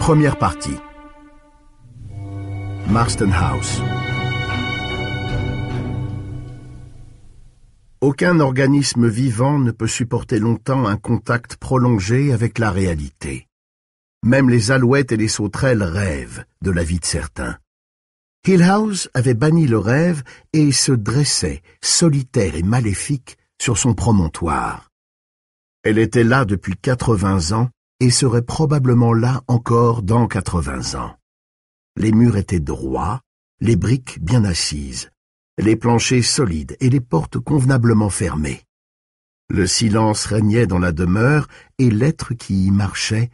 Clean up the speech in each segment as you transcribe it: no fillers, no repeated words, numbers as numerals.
Première partie. Marston House. Aucun organisme vivant ne peut supporter longtemps un contact prolongé avec la réalité. Même les alouettes et les sauterelles rêvent de la vie de certains. Hill House avait banni le rêve et se dressait, solitaire et maléfique, sur son promontoire. Elle était là depuis 80 ans et serait probablement là encore dans 80 ans. Les murs étaient droits, les briques bien assises, les planchers solides et les portes convenablement fermées. Le silence régnait dans la demeure et l'être qui y marchait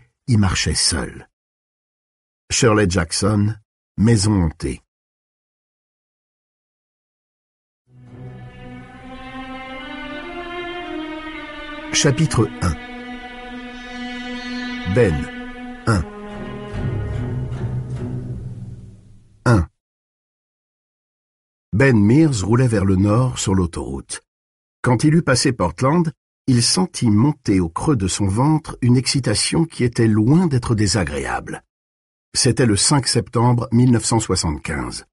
seul. Shirley Jackson, Maison hantée. Chapitre 1. Ben 1. 1. Ben Mears roulait vers le nord sur l'autoroute. Quand il eut passé Portland, il sentit monter au creux de son ventre une excitation qui était loin d'être désagréable. C'était le 5 septembre 1975.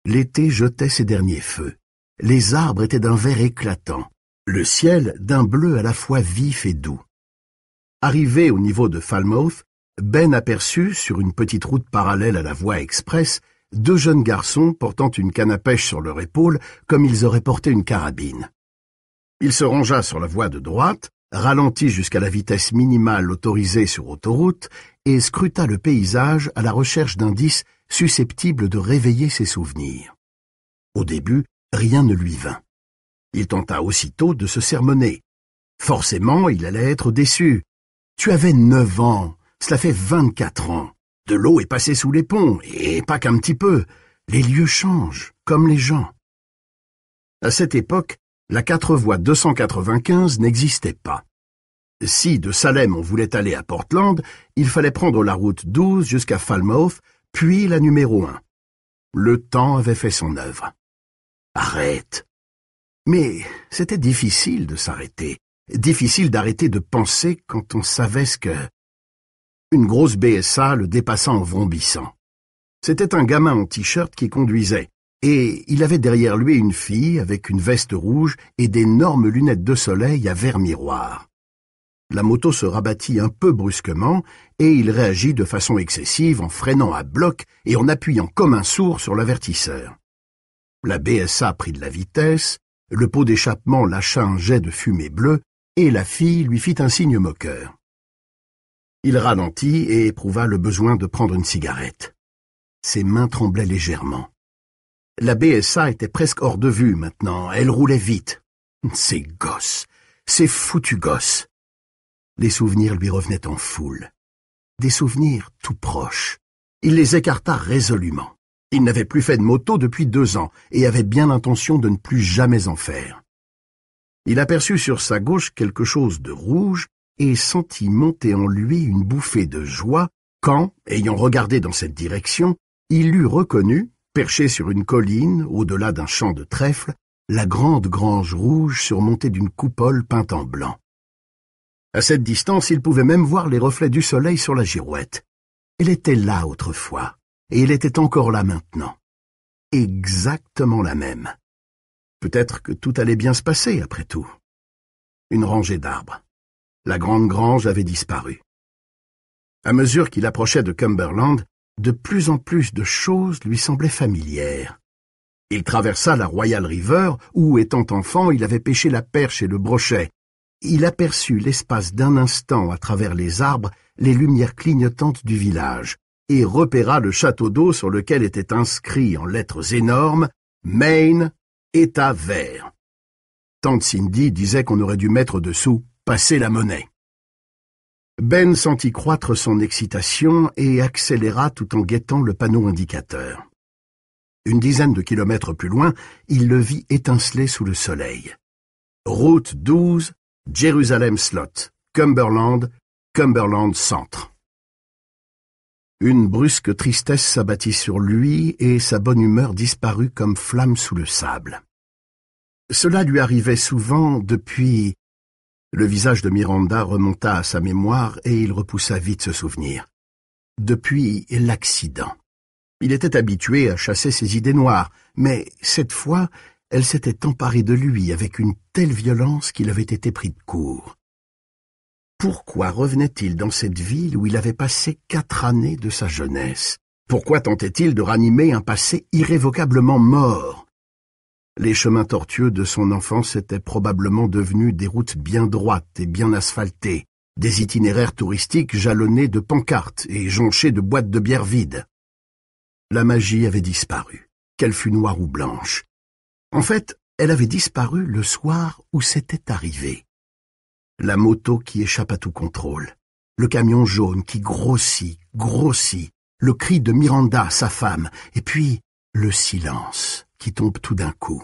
L'été jetait ses derniers feux. Les arbres étaient d'un vert éclatant, le ciel d'un bleu à la fois vif et doux. Arrivé au niveau de Falmouth, Ben aperçut, sur une petite route parallèle à la voie express, deux jeunes garçons portant une canne à pêche sur leur épaule comme ils auraient porté une carabine. Il se rangea sur la voie de droite, ralentit jusqu'à la vitesse minimale autorisée sur autoroute et scruta le paysage à la recherche d'indices susceptibles de réveiller ses souvenirs. Au début, rien ne lui vint. Il tenta aussitôt de se sermonner. Forcément, il allait être déçu. Tu avais 9 ans, cela fait 24 ans. De l'eau est passée sous les ponts, et pas qu'un petit peu. Les lieux changent, comme les gens. À cette époque, la 4 voies 295 n'existait pas. Si de Salem on voulait aller à Portland, il fallait prendre la route 12 jusqu'à Falmouth, puis la numéro 1. Le temps avait fait son œuvre. Arrête! Mais c'était difficile de s'arrêter, difficile d'arrêter de penser quand on savait ce que... Une grosse BSA le dépassant en vrombissant. C'était un gamin en t-shirt qui conduisait, et il avait derrière lui une fille avec une veste rouge et d'énormes lunettes de soleil à verre miroir. La moto se rabattit un peu brusquement, et il réagit de façon excessive en freinant à bloc et en appuyant comme un sourd sur l'avertisseur. La BSA prit de la vitesse, le pot d'échappement lâcha un jet de fumée bleue, et la fille lui fit un signe moqueur. Il ralentit et éprouva le besoin de prendre une cigarette. Ses mains tremblaient légèrement. La BSA était presque hors de vue maintenant, elle roulait vite. Ces gosses, ces foutus gosses. Les souvenirs lui revenaient en foule. Des souvenirs tout proches. Il les écarta résolument. Il n'avait plus fait de moto depuis 2 ans et avait bien l'intention de ne plus jamais en faire. Il aperçut sur sa gauche quelque chose de rouge et sentit monter en lui une bouffée de joie quand, ayant regardé dans cette direction, il eut reconnu, perché sur une colline au-delà d'un champ de trèfle, la grande grange rouge surmontée d'une coupole peinte en blanc. À cette distance, il pouvait même voir les reflets du soleil sur la girouette. Elle était là autrefois, et elle était encore là maintenant. Exactement la même. Peut-être que tout allait bien se passer, après tout. Une rangée d'arbres. La grande grange avait disparu. À mesure qu'il approchait de Cumberland, de plus en plus de choses lui semblaient familières. Il traversa la Royal River, où, étant enfant, il avait pêché la perche et le brochet. Il aperçut l'espace d'un instant à travers les arbres les lumières clignotantes du village, et repéra le château d'eau sur lequel était inscrit en lettres énormes « Maine, État vert ». Tante Cindy disait qu'on aurait dû mettre dessous « Passer la monnaie ». Ben sentit croître son excitation et accéléra tout en guettant le panneau indicateur. Une dizaine de kilomètres plus loin, il le vit étinceler sous le soleil. Route 12, Jerusalem Slot, Cumberland, Cumberland Centre. Une brusque tristesse s'abattit sur lui et sa bonne humeur disparut comme flamme sous le sable. Cela lui arrivait souvent depuis... Le visage de Miranda remonta à sa mémoire et il repoussa vite ce souvenir. depuis l'accident. Il était habitué à chasser ses idées noires, mais cette fois, elles s'étaient emparées de lui avec une telle violence qu'il avait été pris de court. Pourquoi revenait-il dans cette ville où il avait passé 4 années de sa jeunesse? Pourquoi tentait-il de ranimer un passé irrévocablement mort? Les chemins tortueux de son enfance étaient probablement devenus des routes bien droites et bien asphaltées, des itinéraires touristiques jalonnés de pancartes et jonchés de boîtes de bière vides. La magie avait disparu, qu'elle fût noire ou blanche. En fait, elle avait disparu le soir où c'était arrivé. La moto qui échappe à tout contrôle, le camion jaune qui grossit, le cri de Miranda, sa femme, et puis le silence qui tombe tout d'un coup.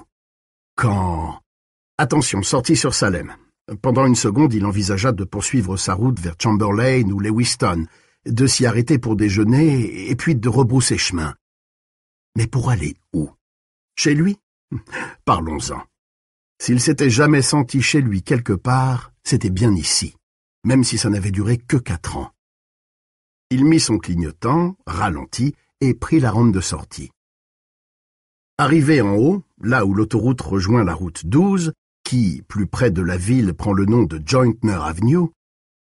Quand... Attention, sortie sur Salem. Pendant une seconde, il envisagea de poursuivre sa route vers Chamberlain ou Lewiston, de s'y arrêter pour déjeuner et puis de rebrousser chemin. Mais pour aller où? Chez lui? Parlons-en. S'il s'était jamais senti chez lui quelque part, c'était bien ici, même si ça n'avait duré que 4 ans. Il mit son clignotant, ralentit et prit la rampe de sortie. Arrivé en haut, là où l'autoroute rejoint la route 12, qui, plus près de la ville, prend le nom de Jointner Avenue,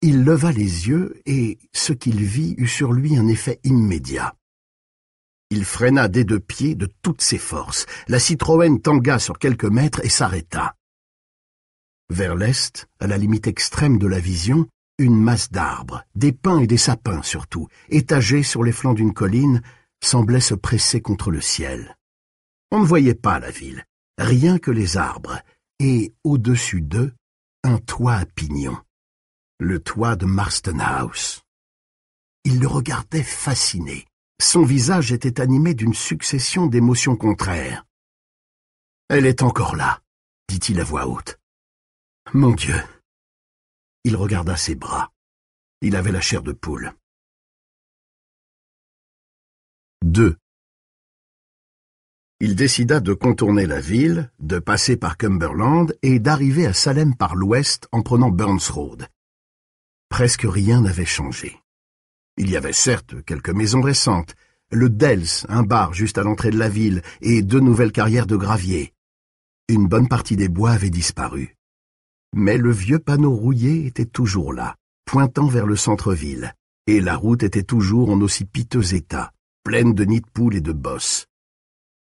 il leva les yeux et ce qu'il vit eut sur lui un effet immédiat. Il freina des 2 pieds de toutes ses forces. La Citroën tangua sur quelques mètres et s'arrêta. Vers l'est, à la limite extrême de la vision, une masse d'arbres, des pins et des sapins surtout, étagés sur les flancs d'une colline, semblait se presser contre le ciel. On ne voyait pas la ville, rien que les arbres, et au-dessus d'eux, un toit à pignons. Le toit de Marston House. Il le regardait fasciné. Son visage était animé d'une succession d'émotions contraires. « Elle est encore là, » dit-il à voix haute. « Mon Dieu !» Il regarda ses bras. Il avait la chair de poule. 2. Il décida de contourner la ville, de passer par Cumberland et d'arriver à Salem par l'ouest en prenant Burns Road. Presque rien n'avait changé. Il y avait certes quelques maisons récentes, le Dells, un bar juste à l'entrée de la ville, et 2 nouvelles carrières de gravier. Une bonne partie des bois avait disparu. Mais le vieux panneau rouillé était toujours là, pointant vers le centre-ville, et la route était toujours en aussi piteux état, pleine de nids de poules et de bosses.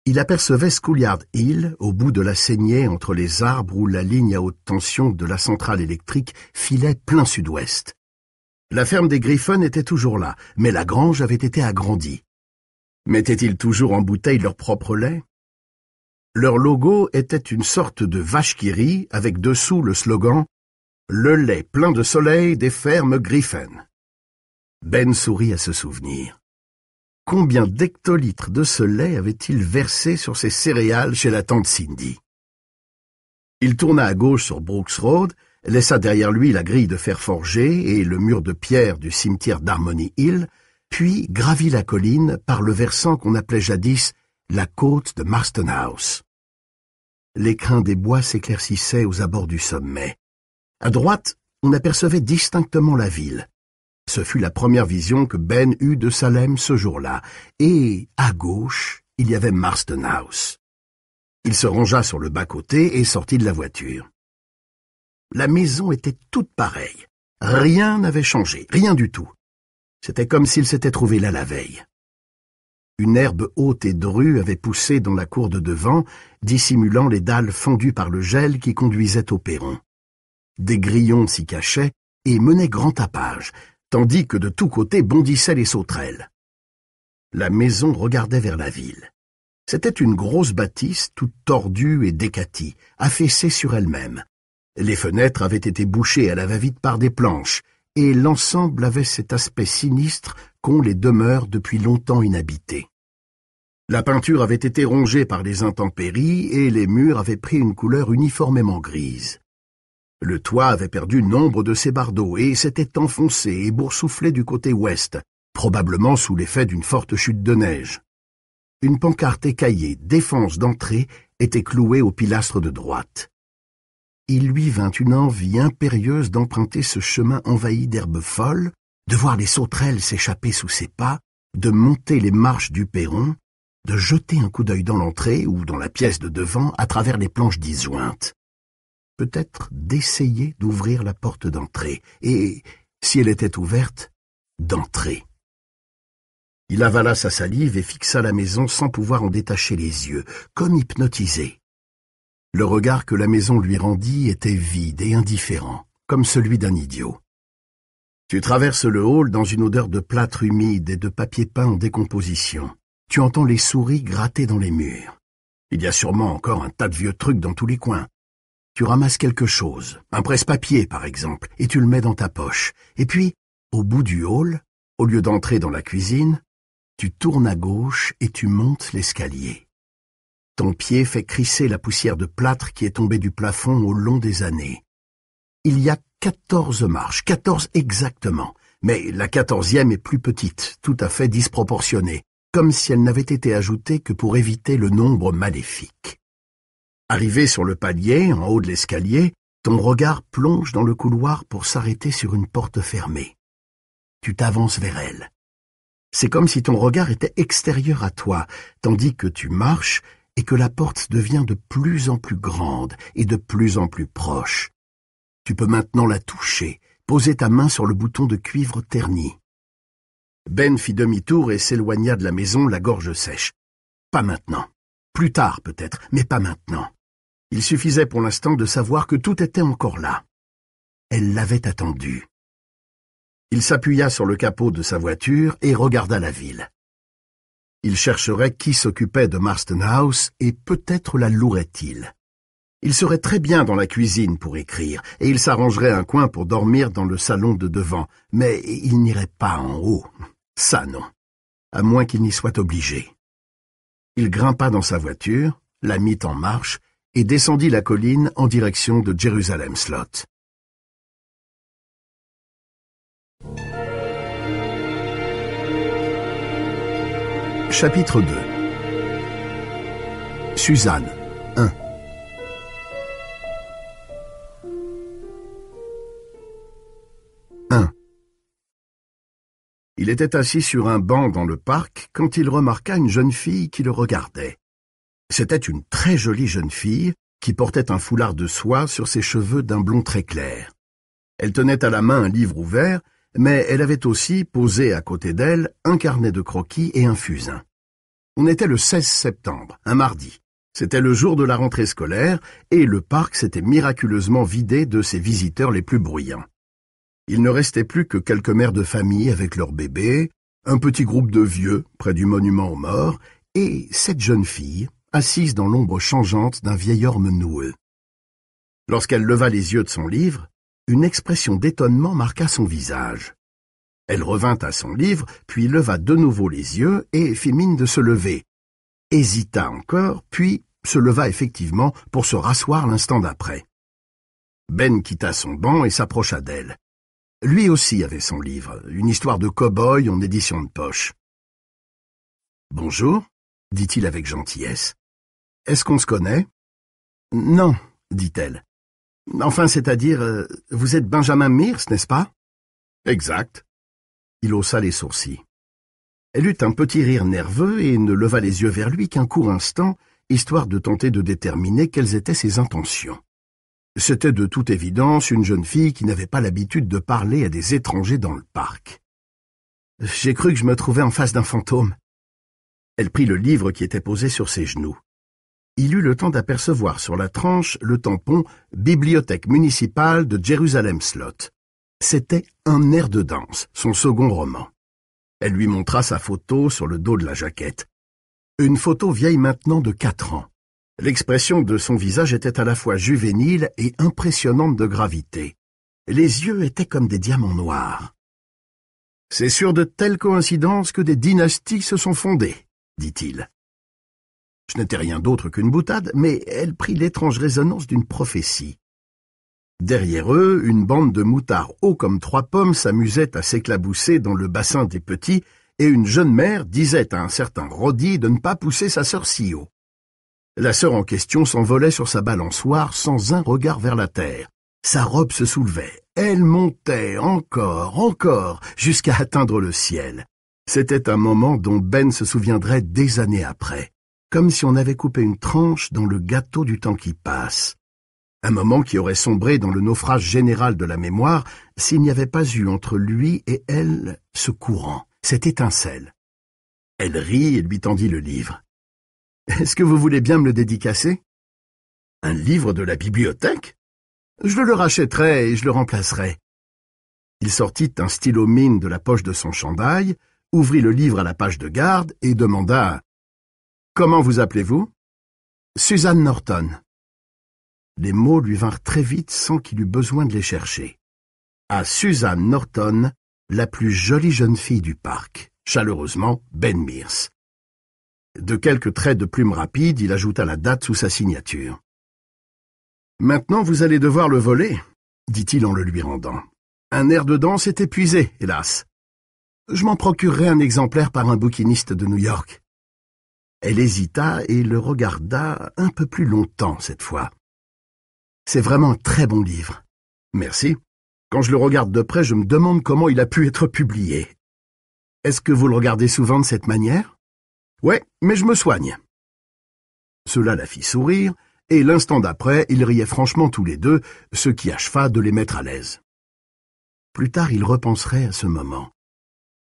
Il apercevait Schoolyard Hill, au bout de la saignée entre les arbres où la ligne à haute tension de la centrale électrique filait plein sud-ouest. La ferme des Griffon était toujours là, mais la grange avait été agrandie. Mettaient-ils toujours en bouteille leur propre lait? Leur logo était une sorte de vache qui rit, avec dessous le slogan « Le lait plein de soleil des fermes Griffon ». Ben sourit à ce souvenir. Combien d'hectolitres de ce lait avait-il versé sur ses céréales chez la tante Cindy? Il tourna à gauche sur Brooks Road, laissa derrière lui la grille de fer forgé et le mur de pierre du cimetière d'Harmony Hill, puis gravit la colline par le versant qu'on appelait jadis la côte de Marston House. L'écrin des bois s'éclaircissait aux abords du sommet. À droite, on apercevait distinctement la ville. Ce fut la première vision que Ben eut de Salem ce jour-là, et, à gauche, il y avait Marston House. Il se rangea sur le bas-côté et sortit de la voiture. La maison était toute pareille. Rien n'avait changé, rien du tout. C'était comme s'il s'était trouvé là la veille. Une herbe haute et drue avait poussé dans la cour de devant, dissimulant les dalles fendues par le gel qui conduisait au perron. Des grillons s'y cachaient et menaient grand tapage, tandis que de tous côtés bondissaient les sauterelles. La maison regardait vers la ville. C'était une grosse bâtisse toute tordue et décatie, affaissée sur elle-même. Les fenêtres avaient été bouchées à la va-vite par des planches, et l'ensemble avait cet aspect sinistre qu'ont les demeures depuis longtemps inhabitées. La peinture avait été rongée par les intempéries et les murs avaient pris une couleur uniformément grise. Le toit avait perdu nombre de ses bardeaux et s'était enfoncé et boursouflé du côté ouest, probablement sous l'effet d'une forte chute de neige. Une pancarte écaillée, défense d'entrée, était clouée au pilastre de droite. Il lui vint une envie impérieuse d'emprunter ce chemin envahi d'herbes folles, de voir les sauterelles s'échapper sous ses pas, de monter les marches du perron, de jeter un coup d'œil dans l'entrée ou dans la pièce de devant à travers les planches disjointes. Peut-être d'essayer d'ouvrir la porte d'entrée, et, si elle était ouverte, d'entrer. Il avala sa salive et fixa la maison sans pouvoir en détacher les yeux, comme hypnotisé. Le regard que la maison lui rendit était vide et indifférent, comme celui d'un idiot. Tu traverses le hall dans une odeur de plâtre humide et de papier peint en décomposition. Tu entends les souris gratter dans les murs. Il y a sûrement encore un tas de vieux trucs dans tous les coins. Tu ramasses quelque chose, un presse-papier par exemple, et tu le mets dans ta poche. Et puis, au bout du hall, au lieu d'entrer dans la cuisine, tu tournes à gauche et tu montes l'escalier. Ton pied fait crisser la poussière de plâtre qui est tombée du plafond au long des années. Il y a 14 marches, 14 exactement, mais la 14e est plus petite, tout à fait disproportionnée, comme si elle n'avait été ajoutée que pour éviter le nombre maléfique. Arrivé sur le palier, en haut de l'escalier, ton regard plonge dans le couloir pour s'arrêter sur une porte fermée. Tu t'avances vers elle. C'est comme si ton regard était extérieur à toi, tandis que tu marches et que la porte devient de plus en plus grande et de plus en plus proche. Tu peux maintenant la toucher, poser ta main sur le bouton de cuivre terni. Ben fit demi-tour et s'éloigna de la maison, la gorge sèche. Pas maintenant. Plus tard peut-être, mais pas maintenant. Il suffisait pour l'instant de savoir que tout était encore là. Elle l'avait attendu. Il s'appuya sur le capot de sa voiture et regarda la ville. Il chercherait qui s'occupait de Marston House et peut-être la louerait-il. Il serait très bien dans la cuisine pour écrire, et il s'arrangerait un coin pour dormir dans le salon de devant, mais il n'irait pas en haut. Ça non, à moins qu'il n'y soit obligé. Il grimpa dans sa voiture, la mit en marche, et descendit la colline en direction de Jerusalem Slot. Chapitre 2. Suzanne, 1. Il était assis sur un banc dans le parc quand il remarqua une jeune fille qui le regardait. C'était une très jolie jeune fille qui portait un foulard de soie sur ses cheveux d'un blond très clair. Elle tenait à la main un livre ouvert, mais elle avait aussi, posé à côté d'elle, un carnet de croquis et un fusain. On était le 16 septembre, un mardi. C'était le jour de la rentrée scolaire et le parc s'était miraculeusement vidé de ses visiteurs les plus bruyants. Il ne restait plus que quelques mères de famille avec leurs bébés, un petit groupe de vieux près du monument aux morts et cette jeune fille assise dans l'ombre changeante d'un vieil orme noueux. Lorsqu'elle leva les yeux de son livre, une expression d'étonnement marqua son visage. Elle revint à son livre, puis leva de nouveau les yeux et fit mine de se lever. Hésita encore, puis se leva effectivement pour se rasseoir l'instant d'après. Ben quitta son banc et s'approcha d'elle. Lui aussi avait son livre, une histoire de cow-boy en édition de poche. « Bonjour », dit-il avec gentillesse. « Est-ce qu'on se connaît ?»« Non », dit-elle. « Enfin, c'est-à-dire, vous êtes Benjamin Mears, n'est-ce pas ?»« Exact. » Il haussa les sourcils. Elle eut un petit rire nerveux et ne leva les yeux vers lui qu'un court instant, histoire de tenter de déterminer quelles étaient ses intentions. C'était de toute évidence une jeune fille qui n'avait pas l'habitude de parler à des étrangers dans le parc. « J'ai cru que je me trouvais en face d'un fantôme. » Elle prit le livre qui était posé sur ses genoux. Il eut le temps d'apercevoir sur la tranche le tampon « Bibliothèque municipale de Jerusalem Slot ». C'était Un air de danse, son second roman. Elle lui montra sa photo sur le dos de la jaquette. Une photo vieille maintenant de 4 ans. L'expression de son visage était à la fois juvénile et impressionnante de gravité. Les yeux étaient comme des diamants noirs. « C'est sur de telles coïncidences que des dynasties se sont fondées, » dit-il. Ce n'était rien d'autre qu'une boutade, mais elle prit l'étrange résonance d'une prophétie. Derrière eux, une bande de moutards hauts comme 3 pommes s'amusait à s'éclabousser dans le bassin des petits, et une jeune mère disait à un certain Roddy de ne pas pousser sa sœur si haut. La sœur en question s'envolait sur sa balançoire sans un regard vers la terre, Sa robe se soulevait, elle montait encore, jusqu'à atteindre le ciel. C'était un moment dont Ben se souviendrait des années après, comme si on avait coupé une tranche dans le gâteau du temps qui passe. Un moment qui aurait sombré dans le naufrage général de la mémoire s'il n'y avait pas eu entre lui et elle ce courant, cette étincelle. Elle rit et lui tendit le livre. « Est-ce que vous voulez bien me le dédicacer ?»« Un livre de la bibliothèque ? Je le rachèterai et je le remplacerai. » Il sortit un stylo mine de la poche de son chandail, ouvrit le livre à la page de garde et demanda « Comment vous appelez-vous ?»« Suzanne Norton. » Les mots lui vinrent très vite sans qu'il eût besoin de les chercher. À Suzanne Norton, la plus jolie jeune fille du parc. Chaleureusement, Ben Mears. De quelques traits de plume rapides, il ajouta la date sous sa signature. « Maintenant, vous allez devoir le voler, » dit-il en le lui rendant. « Un air de danse est épuisé, hélas. Je m'en procurerai un exemplaire par un bouquiniste de New York. » Elle hésita et le regarda un peu plus longtemps cette fois. « C'est vraiment un très bon livre. »« Merci. Quand je le regarde de près, je me demande comment il a pu être publié. » « Est-ce que vous le regardez souvent de cette manière ?»« Ouais, mais je me soigne. » Cela la fit sourire, et l'instant d'après, ils riaient franchement tous les deux, ce qui acheva de les mettre à l'aise. Plus tard, il repenserait à ce moment,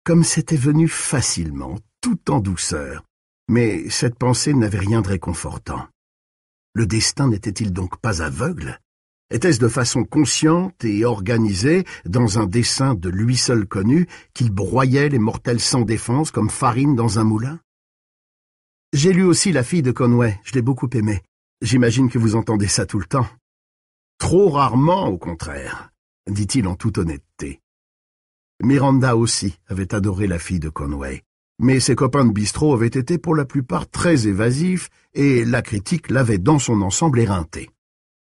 comme c'était venu facilement, tout en douceur, mais cette pensée n'avait rien de réconfortant. Le destin n'était-il donc pas aveugle? Était-ce de façon consciente et organisée, dans un dessein de lui seul connu, qu'il broyait les mortels sans défense comme farine dans un moulin? J'ai lu aussi La fille de Conway, je l'ai beaucoup aimée. J'imagine que vous entendez ça tout le temps. Trop rarement, au contraire, dit-il en toute honnêteté. Miranda aussi avait adoré La fille de Conway, mais ses copains de bistrot avaient été pour la plupart très évasifs et la critique l'avait dans son ensemble éreinté.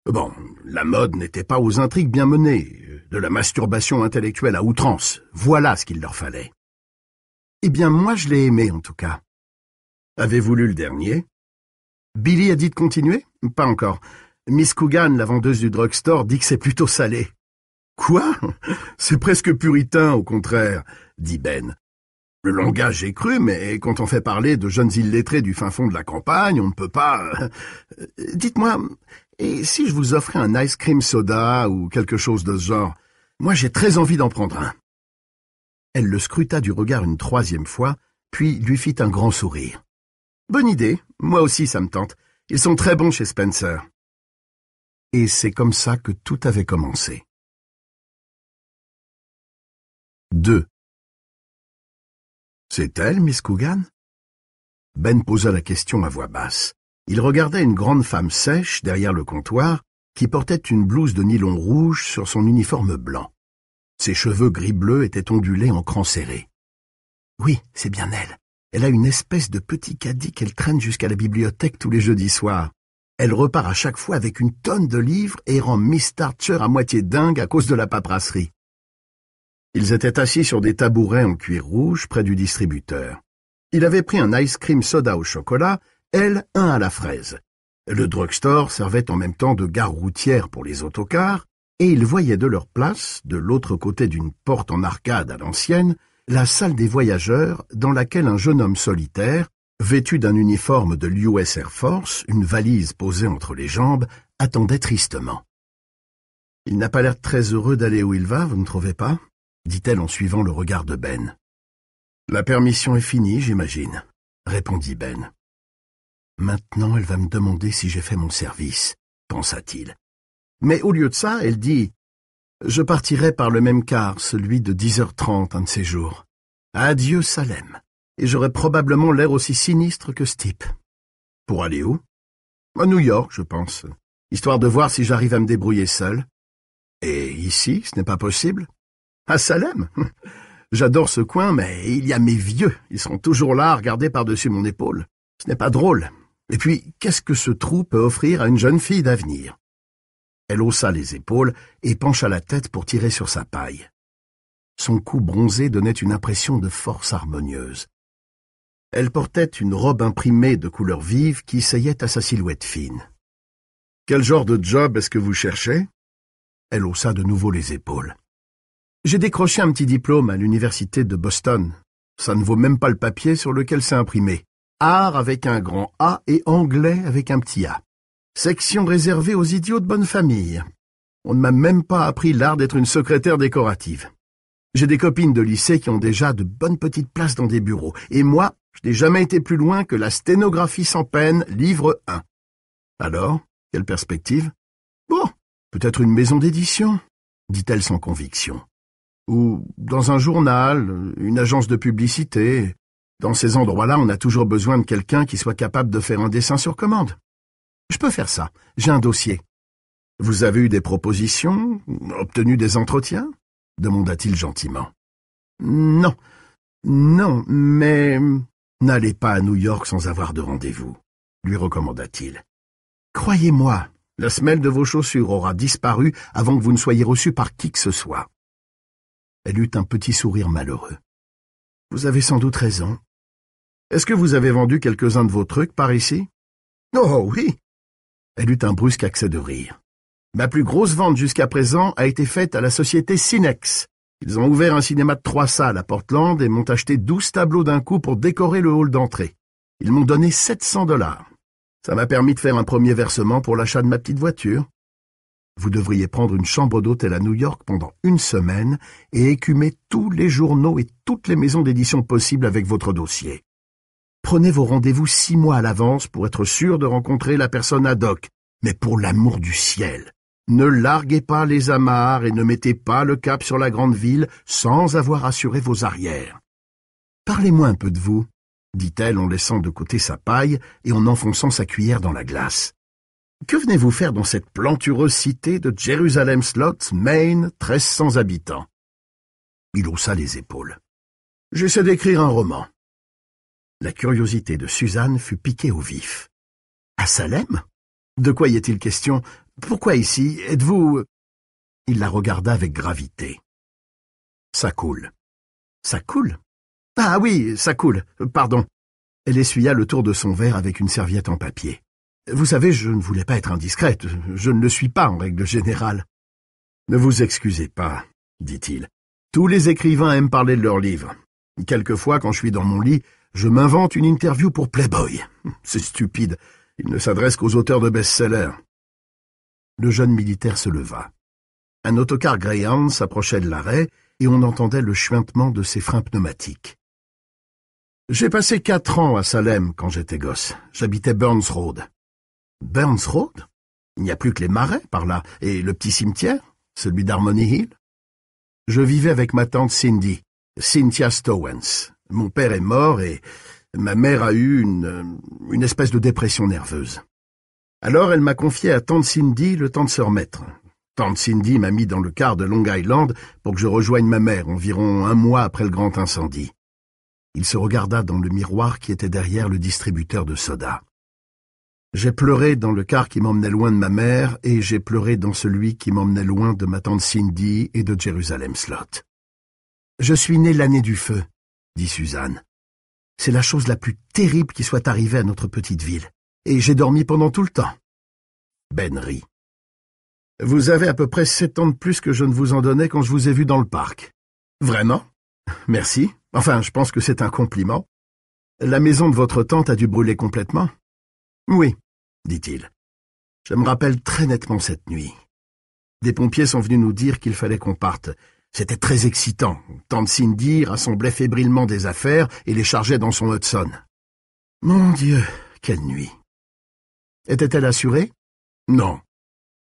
Bon, la mode n'était pas aux intrigues bien menées, de la masturbation intellectuelle à outrance, voilà ce qu'il leur fallait. Eh bien, moi je l'ai aimé en tout cas. Avez-vous lu le dernier? Billy a dit de continuer? Pas encore. Miss Coogan, la vendeuse du drugstore, dit que c'est plutôt salé. Quoi? C'est presque puritain, au contraire, dit Ben. Le langage est cru, mais quand on fait parler de jeunes illettrés du fin fond de la campagne, on ne peut pas... Dites-moi, et si je vous offrais un ice cream soda ou quelque chose de ce genre? Moi, j'ai très envie d'en prendre un. Elle le scruta du regard une troisième fois, puis lui fit un grand sourire. Bonne idée, moi aussi ça me tente. Ils sont très bons chez Spencer. Et c'est comme ça que tout avait commencé. 2. C'est elle, Miss Coogan? Ben posa la question à voix basse. Il regardait une grande femme sèche derrière le comptoir qui portait une blouse de nylon rouge sur son uniforme blanc. Ses cheveux gris-bleu étaient ondulés en crans serrés. Oui, c'est bien elle. Elle a une espèce de petit caddie qu'elle traîne jusqu'à la bibliothèque tous les jeudis soirs. Elle repart à chaque fois avec une tonne de livres et rend Miss Tarcher à moitié dingue à cause de la paperasserie. Ils étaient assis sur des tabourets en cuir rouge près du distributeur. Il avait pris un ice cream soda au chocolat, elle un à la fraise. Le drugstore servait en même temps de gare routière pour les autocars, et ils voyaient de leur place, de l'autre côté d'une porte en arcade à l'ancienne, la salle des voyageurs dans laquelle un jeune homme solitaire, vêtu d'un uniforme de l'US Air Force, une valise posée entre les jambes, attendait tristement. « Il n'a pas l'air très heureux d'aller où il va, vous ne trouvez pas ?» dit-elle en suivant le regard de Ben. « La permission est finie, j'imagine, » répondit Ben. « Maintenant, elle va me demander si j'ai fait mon service, » pensa-t-il. Mais au lieu de ça, elle dit « Je partirai par le même car, celui de 10h30 un de ces jours. Adieu Salem, et j'aurai probablement l'air aussi sinistre que ce type. » « Pour aller où ?»« À New York, je pense, histoire de voir si j'arrive à me débrouiller seul. »« Et ici, ce n'est pas possible ?»« À Salem ? J'adore ce coin, mais il y a mes vieux, ils seront toujours là à regarder par-dessus mon épaule. Ce n'est pas drôle. Et puis, qu'est-ce que ce trou peut offrir à une jeune fille d'avenir ?» Elle haussa les épaules et pencha la tête pour tirer sur sa paille. Son cou bronzé donnait une impression de force harmonieuse. Elle portait une robe imprimée de couleurs vives qui seyait à sa silhouette fine. « Quel genre de job est-ce que vous cherchez ?» Elle haussa de nouveau les épaules. J'ai décroché un petit diplôme à l'université de Boston. Ça ne vaut même pas le papier sur lequel c'est imprimé. Art avec un grand A et anglais avec un petit A. Section réservée aux idiots de bonne famille. On ne m'a même pas appris l'art d'être une secrétaire décorative. J'ai des copines de lycée qui ont déjà de bonnes petites places dans des bureaux. Et moi, je n'ai jamais été plus loin que la sténographie sans peine, livre 1. Alors, quelle perspective? Bon, peut-être une maison d'édition, dit-elle sans conviction. Ou dans un journal, une agence de publicité. Dans ces endroits-là, on a toujours besoin de quelqu'un qui soit capable de faire un dessin sur commande. Je peux faire ça, j'ai un dossier. Vous avez eu des propositions, obtenu des entretiens? Demanda-t-il gentiment. Non, mais n'allez pas à New York sans avoir de rendez-vous, lui recommanda-t-il. Croyez-moi, la semelle de vos chaussures aura disparu avant que vous ne soyez reçu par qui que ce soit. Elle eut un petit sourire malheureux. Vous avez sans doute raison. Est-ce que vous avez vendu quelques-uns de vos trucs par ici? Oh oui. Elle eut un brusque accès de rire. Ma plus grosse vente jusqu'à présent a été faite à la société Cinex. Ils ont ouvert un cinéma de 3 salles à Portland et m'ont acheté 12 tableaux d'un coup pour décorer le hall d'entrée. Ils m'ont donné 700 $. Ça m'a permis de faire un premier versement pour l'achat de ma petite voiture. Vous devriez prendre une chambre d'hôtel à New York pendant 1 semaine et écumer tous les journaux et toutes les maisons d'édition possibles avec votre dossier. Prenez vos rendez-vous 6 mois à l'avance pour être sûr de rencontrer la personne ad hoc. Mais pour l'amour du ciel, ne larguez pas les amarres et ne mettez pas le cap sur la grande ville sans avoir assuré vos arrières. Parlez-moi un peu de vous, dit-elle en laissant de côté sa paille et en enfonçant sa cuillère dans la glace. Que venez-vous faire dans cette plantureuse cité de Jerusalem Slough, Maine, 1300 habitants? Il haussa les épaules. J'essaie d'écrire un roman. La curiosité de Suzanne fut piquée au vif. À Salem? De quoi y est-il question? Pourquoi ici? Êtes-vous... Il la regarda avec gravité. Ça coule. Ça coule? Ah oui, ça coule. Pardon. Elle essuya le tour de son verre avec une serviette en papier. Vous savez, je ne voulais pas être indiscrète. Je ne le suis pas en règle générale. Ne vous excusez pas, dit-il. Tous les écrivains aiment parler de leurs livres. Quelquefois, quand je suis dans mon lit, je m'invente une interview pour Playboy. C'est stupide. Il ne s'adresse qu'aux auteurs de best-sellers. Le jeune militaire se leva. Un autocar Greyhound s'approchait de l'arrêt et on entendait le chuintement de ses freins pneumatiques. J'ai passé 4 ans à Salem quand j'étais gosse. J'habitais Burns Road. Burns Road? Il n'y a plus que les marais par là, et le petit cimetière, celui d'Harmony Hill. Je vivais avec ma tante Cindy, Cynthia Stowens. Mon père est mort et ma mère a eu une espèce de dépression nerveuse. Alors elle m'a confié à tante Cindy le temps de se remettre. Tante Cindy m'a mis dans le car de Long Island pour que je rejoigne ma mère environ 1 mois après le grand incendie. Il se regarda dans le miroir qui était derrière le distributeur de soda. J'ai pleuré dans le car qui m'emmenait loin de ma mère et j'ai pleuré dans celui qui m'emmenait loin de ma tante Cindy et de Jerusalem Slough. Je suis née l'année du feu, dit Suzanne. C'est la chose la plus terrible qui soit arrivée à notre petite ville, et j'ai dormi pendant tout le temps. Ben rit. Vous avez à peu près 7 ans de plus que je ne vous en donnais quand je vous ai vu dans le parc. Vraiment? Merci. Enfin, je pense que c'est un compliment. La maison de votre tante a dû brûler complètement? Oui, dit-il. Je me rappelle très nettement cette nuit. Des pompiers sont venus nous dire qu'il fallait qu'on parte. C'était très excitant. Tante Cindy rassemblait fébrilement des affaires et les chargeait dans son Hudson. Mon Dieu, quelle nuit! Était-elle assurée? Non.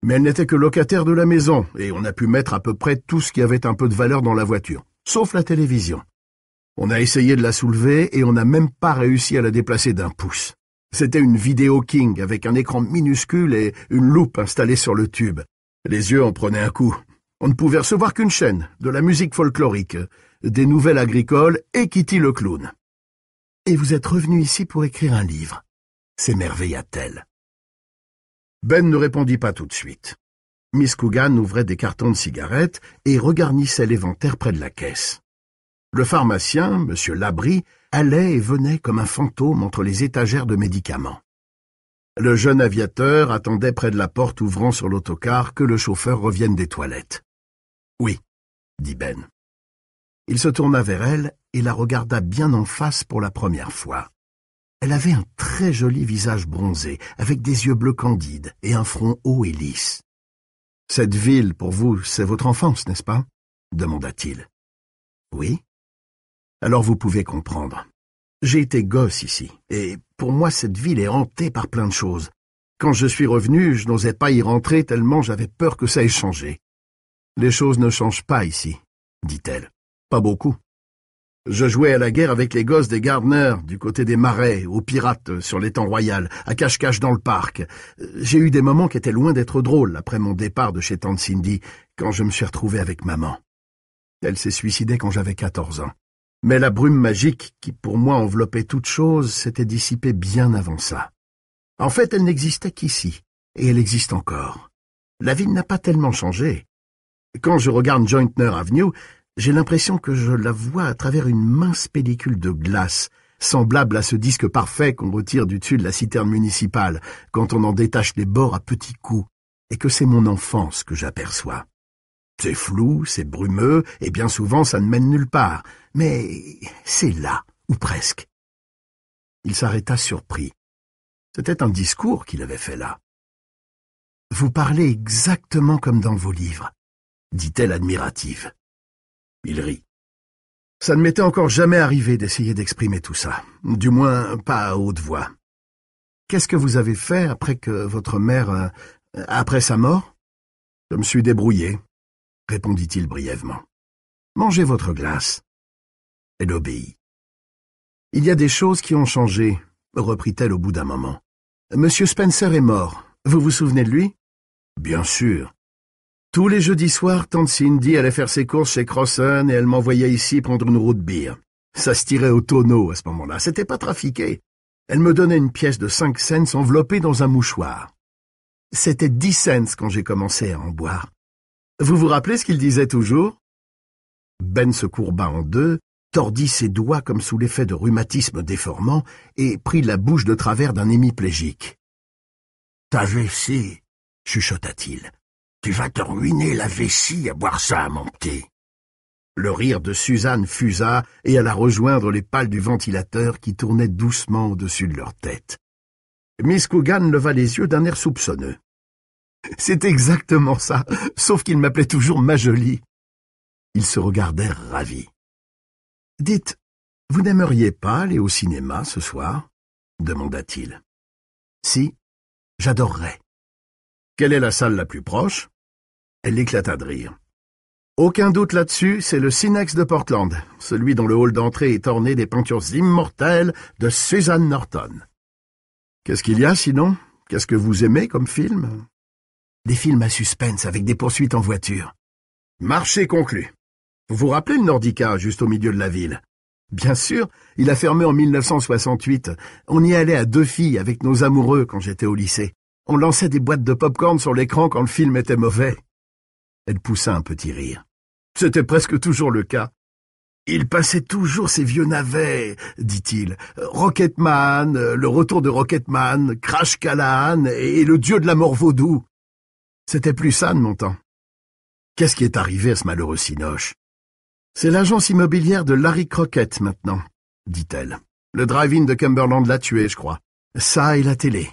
Mais elle n'était que locataire de la maison, et on a pu mettre à peu près tout ce qui avait un peu de valeur dans la voiture, sauf la télévision. On a essayé de la soulever et on n'a même pas réussi à la déplacer d'1 pouce. C'était une Vidéo King avec un écran minuscule et une loupe installée sur le tube. Les yeux en prenaient un coup. On ne pouvait recevoir qu'une chaîne, de la musique folklorique, des nouvelles agricoles et Kitty le clown. Et vous êtes revenu ici pour écrire un livre, s'émerveilla-t-elle. Ben ne répondit pas tout de suite. Miss Coogan ouvrait des cartons de cigarettes et regarnissait l'inventaire près de la caisse. Le pharmacien, M. Labrie, allait et venait comme un fantôme entre les étagères de médicaments. Le jeune aviateur attendait près de la porte ouvrant sur l'autocar que le chauffeur revienne des toilettes. « Oui, » dit Ben. Il se tourna vers elle et la regarda bien en face pour la première fois. Elle avait un très joli visage bronzé, avec des yeux bleus candides et un front haut et lisse. « Cette ville, pour vous, c'est votre enfance, n'est-ce pas ?» demanda-t-il. « Oui. »« Alors vous pouvez comprendre. J'ai été gosse ici, et pour moi cette ville est hantée par plein de choses. Quand je suis revenu, je n'osais pas y rentrer tellement j'avais peur que ça ait changé. Les choses ne changent pas ici, dit-elle. Pas beaucoup. Je jouais à la guerre avec les gosses des Gardner, du côté des marais, aux pirates, sur l'étang royal, à cache-cache dans le parc. J'ai eu des moments qui étaient loin d'être drôles après mon départ de chez Tante Cindy, quand je me suis retrouvé avec maman. Elle s'est suicidée quand j'avais 14 ans. Mais la brume magique, qui pour moi enveloppait toute chose, s'était dissipée bien avant ça. En fait, elle n'existait qu'ici, et elle existe encore. La ville n'a pas tellement changé. Quand je regarde Jointner Avenue, j'ai l'impression que je la vois à travers une mince pellicule de glace, semblable à ce disque parfait qu'on retire du dessus de la citerne municipale, quand on en détache les bords à petits coups, et que c'est mon enfance que j'aperçois. C'est flou, c'est brumeux, et bien souvent ça ne mène nulle part, mais c'est là, ou presque. Il s'arrêta surpris. C'était un discours qu'il avait fait là. « Vous parlez exactement comme dans vos livres, » dit-elle admirative. Il rit. Ça ne m'était encore jamais arrivé d'essayer d'exprimer tout ça, du moins pas à haute voix. Qu'est-ce que vous avez fait après que votre mère... après sa mort? Je me suis débrouillé, répondit-il brièvement. Mangez votre glace. Elle obéit. Il y a des choses qui ont changé, reprit-elle au bout d'un moment. Monsieur Spencer est mort. Vous vous souvenez de lui? Bien sûr. Tous les jeudis soirs, Tante Cindy allait faire ses courses chez Crosson et elle m'envoyait ici prendre une roue de bière. Ça se tirait au tonneau à ce moment-là, c'était pas trafiqué. Elle me donnait une pièce de 5 cents enveloppée dans un mouchoir. C'était 10 cents quand j'ai commencé à en boire. Vous vous rappelez ce qu'il disait toujours? Ben se courba en deux, tordit ses doigts comme sous l'effet de rhumatisme déformant et prit la bouche de travers d'un hémiplégique. « Ta vessie, chuchota-t-il. Tu vas te ruiner la vessie à boire ça, mon petit. » Le rire de Suzanne fusa et alla rejoindre les pales du ventilateur qui tournaient doucement au-dessus de leur tête. Miss Coogan leva les yeux d'un air soupçonneux. « C'est exactement ça, sauf qu'il m'appelait toujours ma jolie. » Ils se regardèrent ravis. « Dites, vous n'aimeriez pas aller au cinéma ce soir ?» demanda-t-il. « Si, j'adorerais. »« Quelle est la salle la plus proche ?» Elle éclata de rire. « Aucun doute là-dessus, c'est le Cinex de Portland, celui dont le hall d'entrée est orné des peintures immortelles de Suzanne Norton. »« Qu'est-ce qu'il y a sinon? Qu'est-ce que vous aimez comme film ?»« Des films à suspense avec des poursuites en voiture. »« Marché conclu. Vous vous rappelez le Nordica, juste au milieu de la ville? Bien sûr, il a fermé en 1968. On y allait à 2 filles avec nos amoureux quand j'étais au lycée. On lançait des boîtes de pop-corn sur l'écran quand le film était mauvais. » Elle poussa un petit rire. C'était presque toujours le cas. « Il passait toujours ces vieux navets, dit-il. Rocketman, le retour de Rocketman, Crash Callahan et le dieu de la mort vaudou. C'était plus ça de mon temps. Qu'est-ce qui est arrivé à ce malheureux cinoche? C'est l'agence immobilière de Larry Crockett maintenant, dit-elle. Le drive-in de Cumberland l'a tué, je crois. Ça et la télé.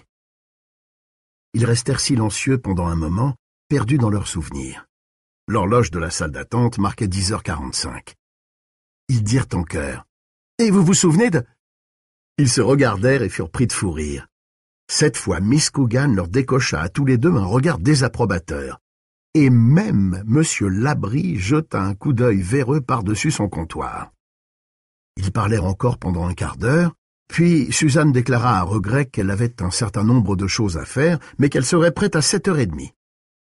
Ils restèrent silencieux pendant un moment, perdus dans leurs souvenirs. L'horloge de la salle d'attente marquait 10h45. Ils dirent en chœur. « Et vous vous souvenez de... » Ils se regardèrent et furent pris de fou rire. Cette fois, Miss Coogan leur décocha à tous les deux un regard désapprobateur. Et même M. Labrie jeta un coup d'œil véreux par-dessus son comptoir. Ils parlèrent encore pendant un quart d'heure, puis Suzanne déclara à regret qu'elle avait un certain nombre de choses à faire, mais qu'elle serait prête à 7h30.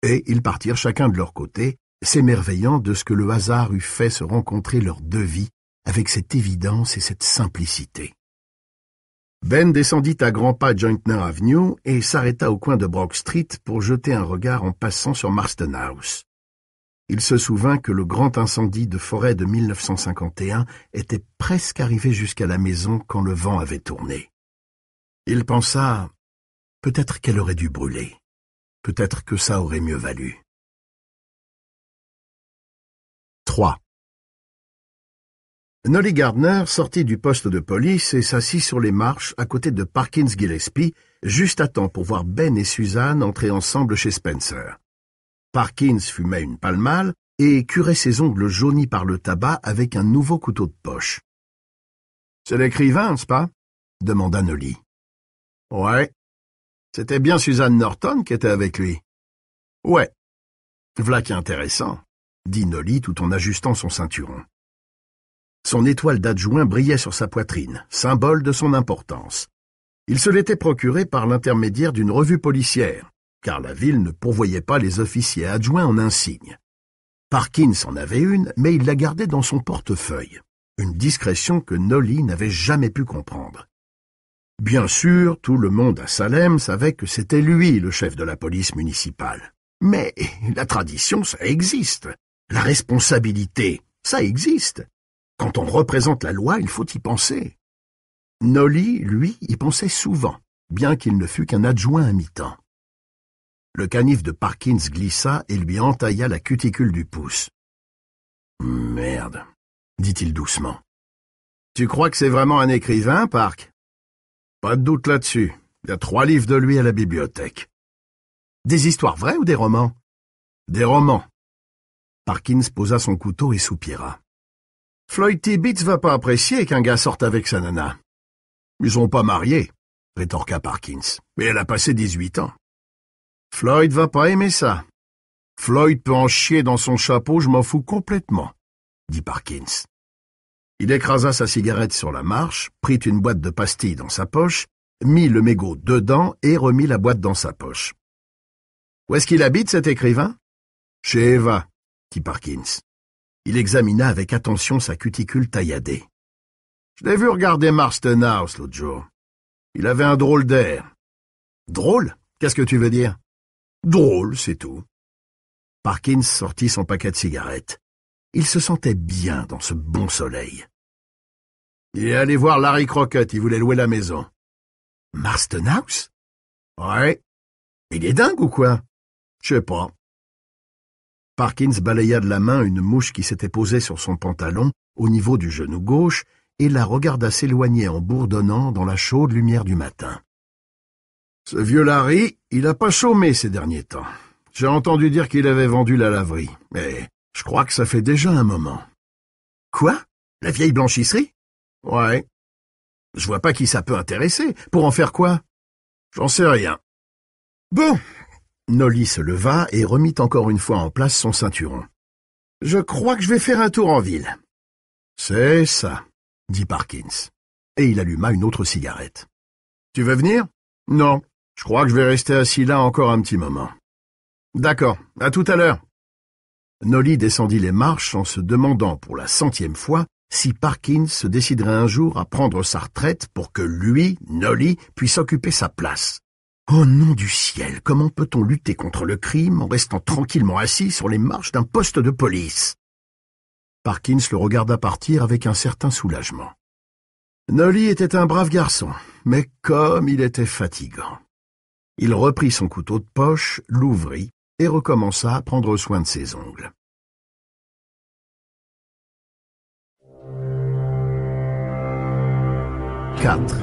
Et ils partirent chacun de leur côté, s'émerveillant de ce que le hasard eût fait se rencontrer leurs 2 vies avec cette évidence et cette simplicité. Ben descendit à grands pas Jointner Avenue et s'arrêta au coin de Brock Street pour jeter un regard en passant sur Marston House. Il se souvint que le grand incendie de forêt de 1951 était presque arrivé jusqu'à la maison quand le vent avait tourné. Il pensa Peut-être qu'elle aurait dû brûler. Peut-être que ça aurait mieux valu. 3. Nolly Gardner sortit du poste de police et s'assit sur les marches à côté de Parkins Gillespie, juste à temps pour voir Ben et Suzanne entrer ensemble chez Spencer. Parkins fumait une Pall Mall et curait ses ongles jaunis par le tabac avec un nouveau couteau de poche. « C'est l'écrivain, n'est-ce pas ?» demanda Nolly. « Ouais. C'était bien Suzanne Norton qui était avec lui. »« Ouais. V'là qui est intéressant, » dit Nolly tout en ajustant son ceinturon. Son étoile d'adjoint brillait sur sa poitrine, symbole de son importance. Il se l'était procuré par l'intermédiaire d'une revue policière, car la ville ne pourvoyait pas les officiers adjoints en insigne. Parkins en avait une, mais il la gardait dans son portefeuille, une discrétion que Nolly n'avait jamais pu comprendre. Bien sûr, tout le monde à Salem savait que c'était lui le chef de la police municipale. Mais la tradition, ça existe. La responsabilité, ça existe. Quand on représente la loi, il faut y penser. Nolly, lui, y pensait souvent, bien qu'il ne fût qu'un adjoint à mi-temps. Le canif de Parkins glissa et lui entailla la cuticule du pouce. « Merde, » dit-il doucement. « Tu crois que c'est vraiment un écrivain, Park ?»« Pas de doute là-dessus. Il y a 3 livres de lui à la bibliothèque. »« Des histoires vraies ou des romans ?»« Des romans. » Parkins posa son couteau et soupira. « Floyd Tibbets va pas apprécier qu'un gars sorte avec sa nana. »« Ils sont pas mariés, » rétorqua Parkins. « Mais elle a passé 18 ans. » « Floyd va pas aimer ça. Floyd peut en chier dans son chapeau, je m'en fous complètement, » dit Parkins. Il écrasa sa cigarette sur la marche, prit une boîte de pastilles dans sa poche, mit le mégot dedans et remit la boîte dans sa poche. « Où est-ce qu'il habite, cet écrivain ?»« Chez Eva, » dit Parkins. Il examina avec attention sa cuticule tailladée. « Je l'ai vu regarder Marston House l'autre jour. Il avait un drôle d'air. »« Drôle ? Qu'est-ce que tu veux dire ?»« Drôle, c'est tout. » Parkins sortit son paquet de cigarettes. Il se sentait bien dans ce bon soleil. Il est allé voir Larry Crockett, il voulait louer la maison. « Marston House ?»« Ouais. Il est dingue ou quoi ?»« Je sais pas. » Parkins balaya de la main une mouche qui s'était posée sur son pantalon au niveau du genou gauche et la regarda s'éloigner en bourdonnant dans la chaude lumière du matin. Ce vieux Larry, il a pas chômé ces derniers temps. J'ai entendu dire qu'il avait vendu la laverie, mais je crois que ça fait déjà un moment. Quoi? La vieille blanchisserie? Ouais. Je vois pas qui ça peut intéresser. Pour en faire quoi? J'en sais rien. Bon. Nolly se leva et remit encore une fois en place son ceinturon. Je crois que je vais faire un tour en ville. C'est ça, dit Parkins. Et il alluma une autre cigarette. Tu veux venir? Non. Je crois que je vais rester assis là encore un petit moment. D'accord, à tout à l'heure. Nolly descendit les marches en se demandant pour la 100e fois si Parkins se déciderait un jour à prendre sa retraite pour que lui, Nolly, puisse occuper sa place. Oh nom du ciel, comment peut-on lutter contre le crime en restant tranquillement assis sur les marches d'un poste de police? Parkins le regarda partir avec un certain soulagement. Nolly était un brave garçon, mais comme il était fatigant. Il reprit son couteau de poche, l'ouvrit et recommença à prendre soin de ses ongles. « 4.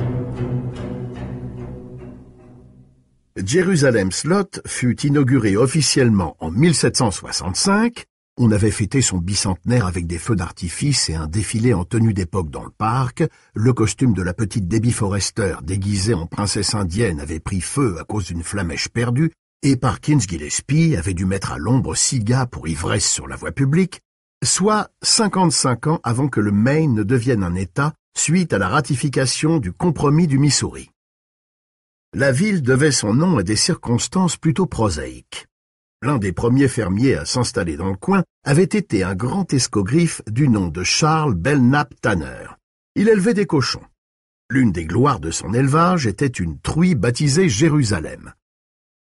Jerusalem Slot fut inauguré officiellement en 1765. On avait fêté son bicentenaire avec des feux d'artifice et un défilé en tenue d'époque dans le parc. Le costume de la petite Debbie Forrester, déguisée en princesse indienne, avait pris feu à cause d'une flamèche perdue, et Parkins Gillespie avait dû mettre à l'ombre 6 gars pour ivresse sur la voie publique, soit 55 ans avant que le Maine ne devienne un État suite à la ratification du compromis du Missouri. La ville devait son nom à des circonstances plutôt prosaïques. L'un des premiers fermiers à s'installer dans le coin avait été un grand escogriffe du nom de Charles Belknap Tanner. Il élevait des cochons. L'une des gloires de son élevage était une truie baptisée Jérusalem.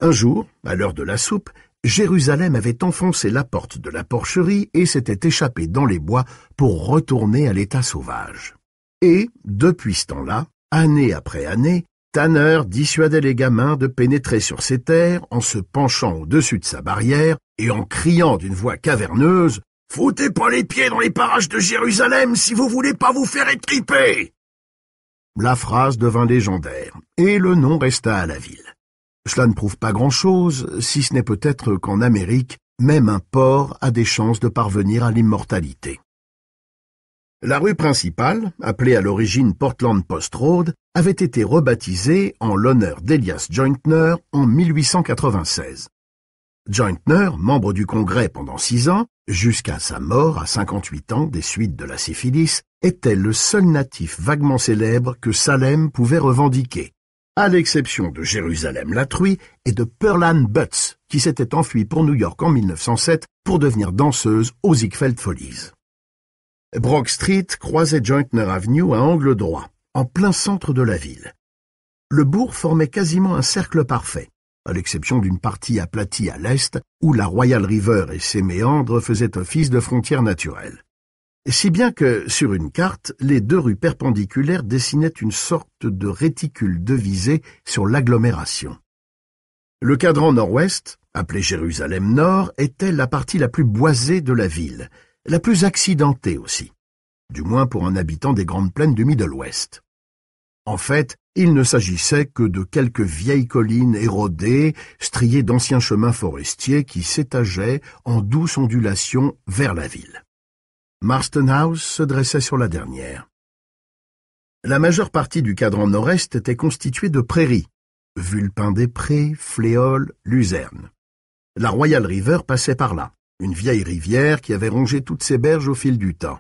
Un jour, à l'heure de la soupe, Jérusalem avait enfoncé la porte de la porcherie et s'était échappé dans les bois pour retourner à l'état sauvage. Et, depuis ce temps-là, année après année, Tanner dissuadait les gamins de pénétrer sur ses terres en se penchant au-dessus de sa barrière et en criant d'une voix caverneuse « Foutez pas les pieds dans les parages de Jérusalem si vous voulez pas vous faire étriper !» La phrase devint légendaire, et le nom resta à la ville. Cela ne prouve pas grand-chose, si ce n'est peut-être qu'en Amérique, même un porc a des chances de parvenir à l'immortalité. La rue principale, appelée à l'origine Portland Post Road, avait été rebaptisée en l'honneur d'Elias Jointner en 1896. Jointner, membre du Congrès pendant 6 ans, jusqu'à sa mort à 58 ans des suites de la syphilis, était le seul natif vaguement célèbre que Salem pouvait revendiquer, à l'exception de Jérusalem-la-Truie et de Pearl Ann Butts, qui s'était enfuie pour New York en 1907 pour devenir danseuse aux Ziegfeld Follies. Brock Street croisait Jointner Avenue à angle droit, en plein centre de la ville. Le bourg formait quasiment un cercle parfait, à l'exception d'une partie aplatie à l'est, où la Royal River et ses méandres faisaient office de frontière naturelle. Si bien que, sur une carte, les 2 rues perpendiculaires dessinaient une sorte de réticule devisé sur l'agglomération. Le cadran nord-ouest, appelé Jérusalem-Nord, était la partie la plus boisée de la ville, la plus accidentée aussi, du moins pour un habitant des grandes plaines du Middle West. En fait, il ne s'agissait que de quelques vieilles collines érodées, striées d'anciens chemins forestiers qui s'étageaient en douce ondulation vers la ville. Marston House se dressait sur la dernière. La majeure partie du cadran nord-est était constituée de prairies, Vulpin-des-Prés, Fléole, Luzerne. La Royal River passait par là, une vieille rivière qui avait rongé toutes ses berges au fil du temps.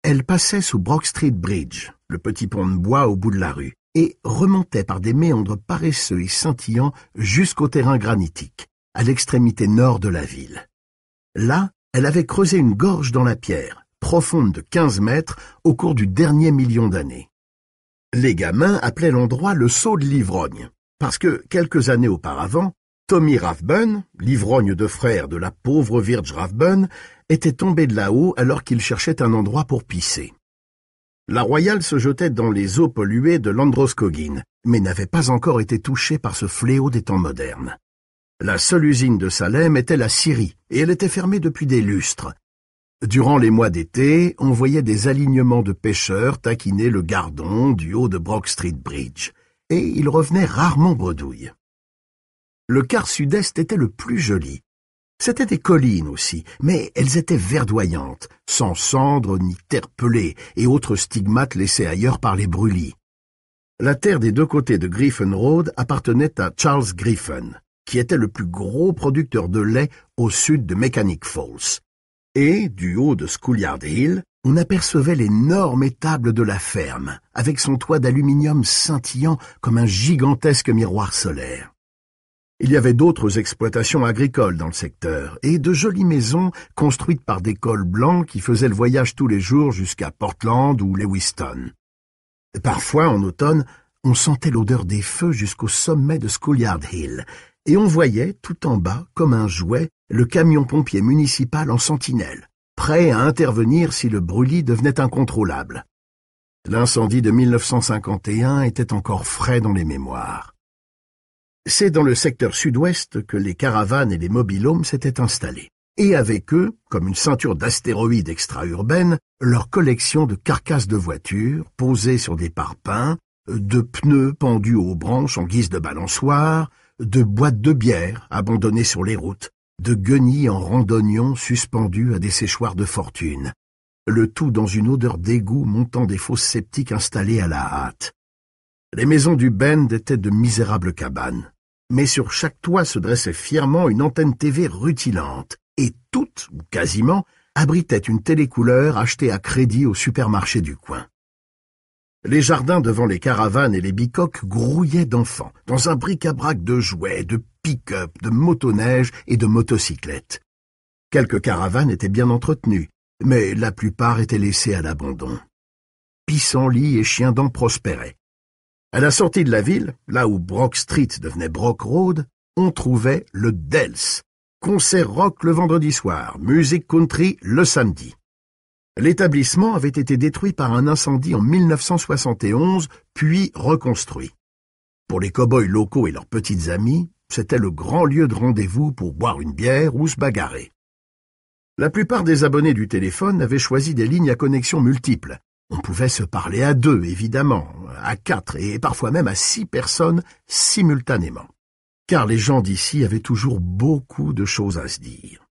Elle passait sous Brock Street Bridge, le petit pont de bois au bout de la rue, et remontait par des méandres paresseux et scintillants jusqu'au terrain granitique, à l'extrémité nord de la ville. Là, elle avait creusé une gorge dans la pierre, profonde de 15 mètres au cours du dernier million d'années. Les gamins appelaient l'endroit le Saut de l'Ivrogne, parce que, quelques années auparavant, Tommy Rathbun, l'ivrogne de frère de la pauvre Virge Rathbun, était tombé de là-haut alors qu'il cherchait un endroit pour pisser. La Royale se jetait dans les eaux polluées de l'Androscoggin, mais n'avait pas encore été touchée par ce fléau des temps modernes. La seule usine de Salem était la scierie, et elle était fermée depuis des lustres. Durant les mois d'été, on voyait des alignements de pêcheurs taquiner le gardon du haut de Brock Street Bridge, et ils revenaient rarement bredouilles. Le quart sud-est était le plus joli. C'étaient des collines aussi, mais elles étaient verdoyantes, sans cendres ni terre pelée et autres stigmates laissés ailleurs par les brûlis. La terre des 2 côtés de Griffin Road appartenait à Charles Griffin, qui était le plus gros producteur de lait au sud de Mechanic Falls. Et, du haut de Schoolyard Hill, on apercevait l'énorme étable de la ferme, avec son toit d'aluminium scintillant comme un gigantesque miroir solaire. Il y avait d'autres exploitations agricoles dans le secteur, et de jolies maisons construites par des cols blancs qui faisaient le voyage tous les jours jusqu'à Portland ou Lewiston. Parfois, en automne, on sentait l'odeur des feux jusqu'au sommet de Schoolyard Hill, et on voyait, tout en bas, comme un jouet, le camion-pompier municipal en sentinelle, prêt à intervenir si le brûlis devenait incontrôlable. L'incendie de 1951 était encore frais dans les mémoires. C'est dans le secteur sud-ouest que les caravanes et les mobil-homes s'étaient installés, et avec eux, comme une ceinture d'astéroïdes extra-urbaines, leur collection de carcasses de voitures posées sur des parpaings, de pneus pendus aux branches en guise de balançoires, de boîtes de bière abandonnées sur les routes, de guenilles en randonnions suspendus à des séchoirs de fortune, le tout dans une odeur d'égout montant des fosses septiques installées à la hâte. Les maisons du Bend étaient de misérables cabanes, mais sur chaque toit se dressait fièrement une antenne TV rutilante, et toutes, ou quasiment, abritaient une télécouleur achetée à crédit au supermarché du coin. Les jardins devant les caravanes et les bicoques grouillaient d'enfants, dans un bric-à-brac de jouets, de pick-up, de motoneiges et de motocyclettes. Quelques caravanes étaient bien entretenues, mais la plupart étaient laissées à l'abandon. Pissenlits et chiens-dents prospéraient. À la sortie de la ville, là où Brock Street devenait Brock Road, on trouvait le Dells, concert rock le vendredi soir, musique country le samedi. L'établissement avait été détruit par un incendie en 1971, puis reconstruit. Pour les cow-boys locaux et leurs petites amies, c'était le grand lieu de rendez-vous pour boire une bière ou se bagarrer. La plupart des abonnés du téléphone avaient choisi des lignes à connexion multiples. On pouvait se parler à 2, évidemment, à 4 et parfois même à 6 personnes simultanément. Car les gens d'ici avaient toujours beaucoup de choses à se dire.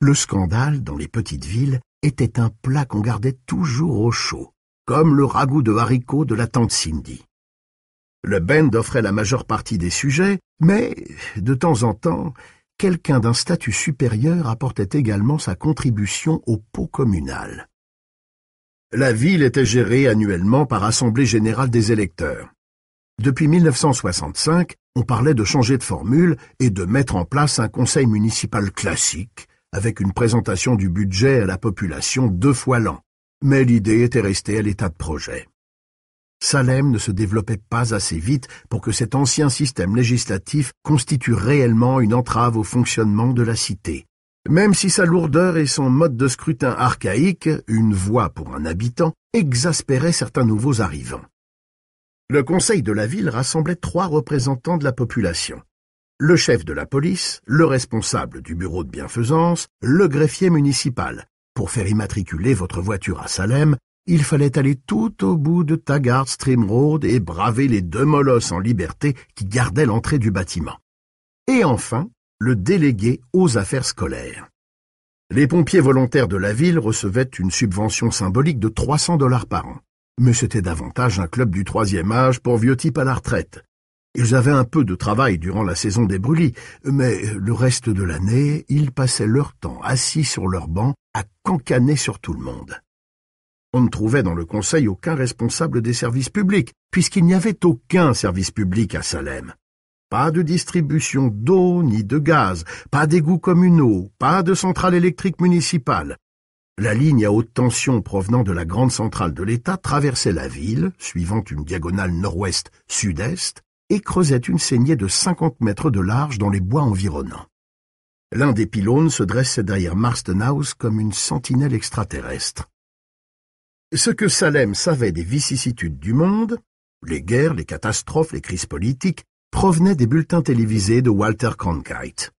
Le scandale, dans les petites villes, était un plat qu'on gardait toujours au chaud, comme le ragoût de haricots de la tante Cindy. Le band offrait la majeure partie des sujets, mais, de temps en temps, quelqu'un d'un statut supérieur apportait également sa contribution au pot communal. La ville était gérée annuellement par Assemblée générale des électeurs. Depuis 1965, on parlait de changer de formule et de mettre en place un conseil municipal classique, avec une présentation du budget à la population 2 fois l'an. Mais l'idée était restée à l'état de projet. Salem ne se développait pas assez vite pour que cet ancien système législatif constitue réellement une entrave au fonctionnement de la cité. Même si sa lourdeur et son mode de scrutin archaïque, une voix pour un habitant, exaspéraient certains nouveaux arrivants. Le conseil de la ville rassemblait 3 représentants de la population. Le chef de la police, le responsable du bureau de bienfaisance, le greffier municipal. Pour faire immatriculer votre voiture à Salem, il fallait aller tout au bout de Taggart Stream Road et braver les 2 molosses en liberté qui gardaient l'entrée du bâtiment. Et enfin, le délégué aux affaires scolaires. Les pompiers volontaires de la ville recevaient une subvention symbolique de $300 par an. Mais c'était davantage un club du 3e âge pour vieux types à la retraite. Ils avaient un peu de travail durant la saison des brûlis, mais le reste de l'année, ils passaient leur temps assis sur leur banc à cancaner sur tout le monde. On ne trouvait dans le conseil aucun responsable des services publics, puisqu'il n'y avait aucun service public à Salem. Pas de distribution d'eau ni de gaz, pas d'égouts communaux, pas de centrale électrique municipale. La ligne à haute tension provenant de la grande centrale de l'État traversait la ville, suivant une diagonale nord-ouest-sud-est, et creusait une saignée de 50 mètres de large dans les bois environnants. L'un des pylônes se dressait derrière Marston House comme une sentinelle extraterrestre. Ce que Salem savait des vicissitudes du monde, les guerres, les catastrophes, les crises politiques, provenait des bulletins télévisés de Walter Cronkite.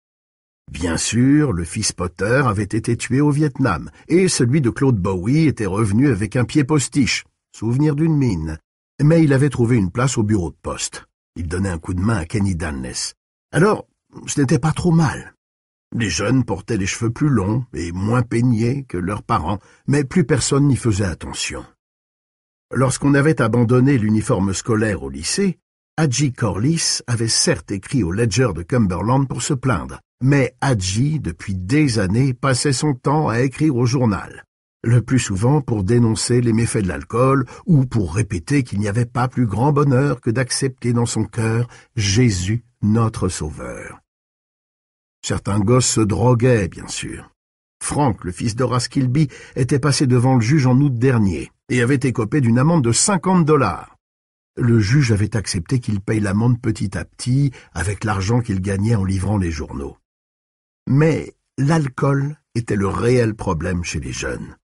Bien sûr, le fils Potter avait été tué au Vietnam, et celui de Claude Bowie était revenu avec un pied postiche, souvenir d'une mine, mais il avait trouvé une place au bureau de poste. Il donnait un coup de main à Kenny Danless. Alors, ce n'était pas trop mal. Les jeunes portaient les cheveux plus longs et moins peignés que leurs parents, mais plus personne n'y faisait attention. Lorsqu'on avait abandonné l'uniforme scolaire au lycée, Hadji Corliss avait certes écrit au Ledger de Cumberland pour se plaindre, mais Hadji, depuis des années, passait son temps à écrire au journal, le plus souvent pour dénoncer les méfaits de l'alcool ou pour répéter qu'il n'y avait pas plus grand bonheur que d'accepter dans son cœur Jésus, notre Sauveur. Certains gosses se droguaient, bien sûr. Frank, le fils d'Horace Kilby, était passé devant le juge en août dernier et avait écopé d'une amende de $50. Le juge avait accepté qu'il paye l'amende petit à petit avec l'argent qu'il gagnait en livrant les journaux. Mais l'alcool était le réel problème chez les jeunes.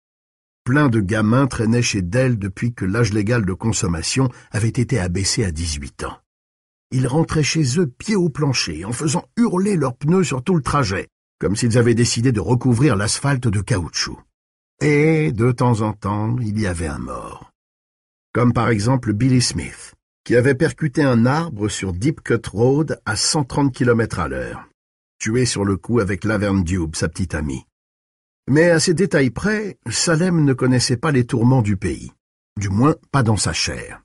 Plein de gamins traînaient chez Dell depuis que l'âge légal de consommation avait été abaissé à 18 ans. Ils rentraient chez eux pieds au plancher, en faisant hurler leurs pneus sur tout le trajet, comme s'ils avaient décidé de recouvrir l'asphalte de caoutchouc. Et, de temps en temps, il y avait un mort. Comme par exemple Billy Smith, qui avait percuté un arbre sur Deep Cut Road à 130 km/h, tué sur le coup avec Laverne Dube, sa petite amie. Mais à ces détails près, Salem ne connaissait pas les tourments du pays, du moins pas dans sa chair.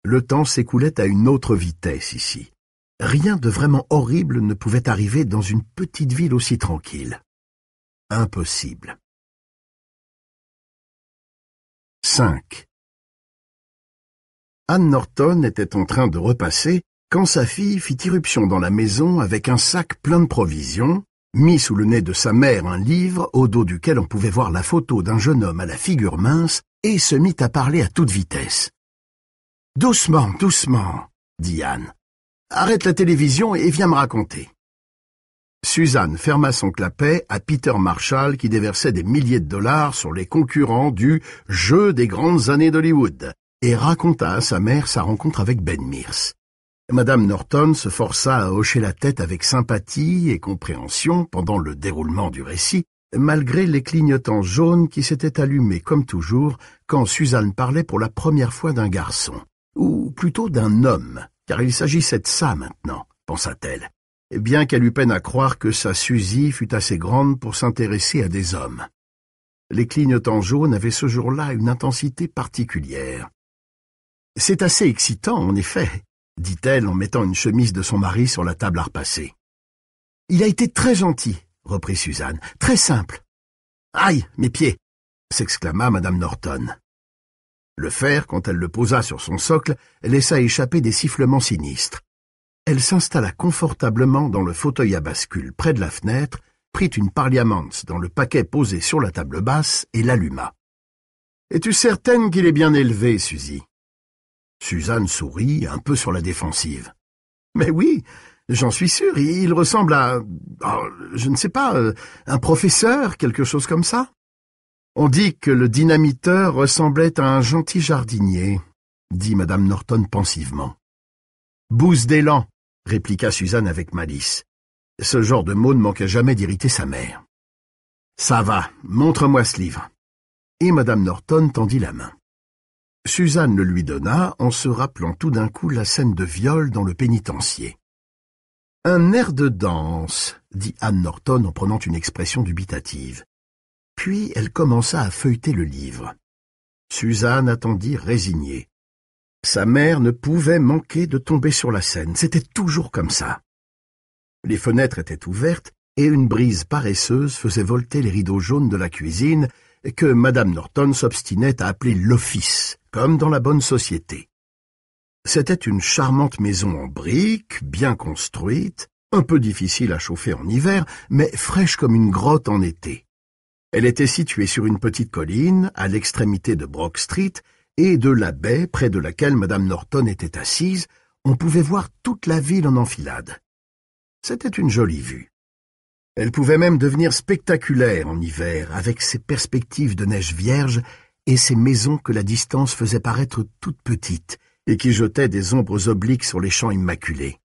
Le temps s'écoulait à une autre vitesse ici. Rien de vraiment horrible ne pouvait arriver dans une petite ville aussi tranquille. Impossible. 5. Anne Norton était en train de repasser quand sa fille fit irruption dans la maison avec un sac plein de provisions, mit sous le nez de sa mère un livre au dos duquel on pouvait voir la photo d'un jeune homme à la figure mince et se mit à parler à toute vitesse. « Doucement, doucement, » dit Anne. « Arrête la télévision et viens me raconter. » Suzanne ferma son clapet à Peter Marshall qui déversait des milliers de dollars sur les concurrents du « Jeu des grandes années d'Hollywood » et raconta à sa mère sa rencontre avec Ben Mears. Madame Norton se força à hocher la tête avec sympathie et compréhension pendant le déroulement du récit, malgré les clignotants jaunes qui s'étaient allumés comme toujours quand Suzanne parlait pour la première fois d'un garçon, ou plutôt d'un homme, car il s'agissait de ça maintenant, pensa-t-elle, bien qu'elle eût peine à croire que sa Suzy fût assez grande pour s'intéresser à des hommes. Les clignotants jaunes avaient ce jour-là une intensité particulière. « C'est assez excitant, en effet, » dit-elle en mettant une chemise de son mari sur la table à repasser. « Il a été très gentil, » reprit Suzanne, « très simple. »« Aïe, mes pieds !» s'exclama Madame Norton. Le fer, quand elle le posa sur son socle, laissa échapper des sifflements sinistres. Elle s'installa confortablement dans le fauteuil à bascule près de la fenêtre, prit une parliamence dans le paquet posé sur la table basse et l'alluma. « Es-tu certaine qu'il est bien élevé, Suzy ?» Suzanne sourit, un peu sur la défensive. « Mais oui, j'en suis sûr, il ressemble à... je ne sais pas, un professeur, quelque chose comme ça. » On dit que le dynamiteur ressemblait à un gentil jardinier, dit Madame Norton pensivement. « Bouse d'élan !» répliqua Suzanne avec malice. Ce genre de mot ne manquait jamais d'irriter sa mère. « Ça va, montre-moi ce livre. » Et Madame Norton tendit la main. Suzanne le lui donna en se rappelant tout d'un coup la scène de viol dans le pénitencier. « Un air de danse, » dit Anne Norton en prenant une expression dubitative. Puis elle commença à feuilleter le livre. Suzanne attendit résignée. Sa mère ne pouvait manquer de tomber sur la scène, c'était toujours comme ça. Les fenêtres étaient ouvertes et une brise paresseuse faisait volter les rideaux jaunes de la cuisine que Madame Norton s'obstinait à appeler l'office, comme dans la bonne société. C'était une charmante maison en briques, bien construite, un peu difficile à chauffer en hiver, mais fraîche comme une grotte en été. Elle était située sur une petite colline, à l'extrémité de Brock Street, et de la baie près de laquelle Madame Norton était assise, on pouvait voir toute la ville en enfilade. C'était une jolie vue. Elle pouvait même devenir spectaculaire en hiver, avec ses perspectives de neige vierge et ses maisons que la distance faisait paraître toutes petites et qui jetaient des ombres obliques sur les champs immaculés.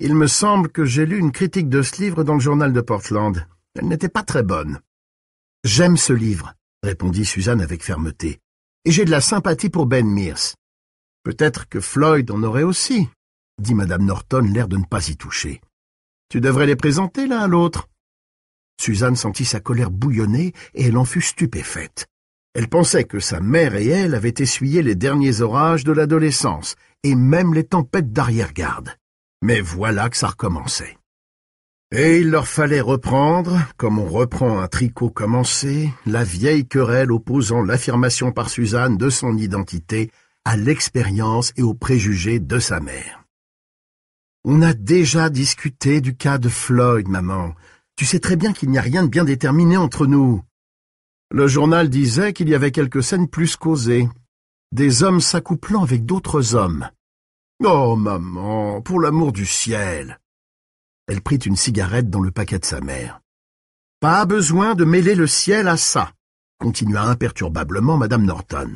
Il me semble que j'ai lu une critique de ce livre dans le journal de Portland. Elle n'était pas très bonne. « J'aime ce livre, » répondit Suzanne avec fermeté, « et j'ai de la sympathie pour Ben Mears. Peut-être que Floyd en aurait aussi, » dit Madame Norton, l'air de ne pas y toucher. « Tu devrais les présenter l'un à l'autre. » Suzanne sentit sa colère bouillonner et elle en fut stupéfaite. Elle pensait que sa mère et elle avaient essuyé les derniers orages de l'adolescence et même les tempêtes d'arrière-garde. Mais voilà que ça recommençait. Et il leur fallait reprendre, comme on reprend un tricot commencé, la vieille querelle opposant l'affirmation par Suzanne de son identité à l'expérience et aux préjugés de sa mère. « On a déjà discuté du cas de Floyd, maman. Tu sais très bien qu'il n'y a rien de bien déterminé entre nous. Le journal disait qu'il y avait quelques scènes plus causées. Des hommes s'accouplant avec d'autres hommes. Oh, maman, pour l'amour du ciel !» Elle prit une cigarette dans le paquet de sa mère. « Pas besoin de mêler le ciel à ça, » continua imperturbablement Madame Norton.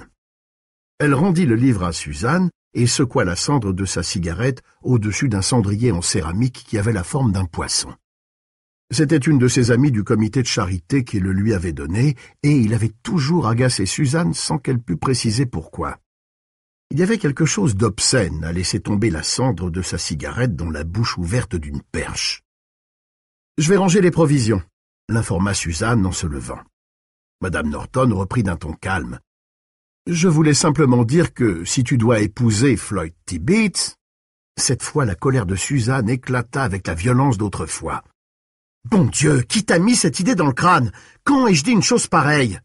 Elle rendit le livre à Suzanne et secoua la cendre de sa cigarette au-dessus d'un cendrier en céramique qui avait la forme d'un poisson. C'était une de ses amies du comité de charité qui le lui avait donné, et il avait toujours agacé Suzanne sans qu'elle pût préciser pourquoi. Il y avait quelque chose d'obscène à laisser tomber la cendre de sa cigarette dans la bouche ouverte d'une perche. « Je vais ranger les provisions », l'informa Suzanne en se levant. Madame Norton reprit d'un ton calme. « Je voulais simplement dire que si tu dois épouser Floyd Tibbets... » Cette fois, la colère de Suzanne éclata avec la violence d'autrefois. « Bon Dieu, qui t'a mis cette idée dans le crâne? Quand ai-je dit une chose pareille? »«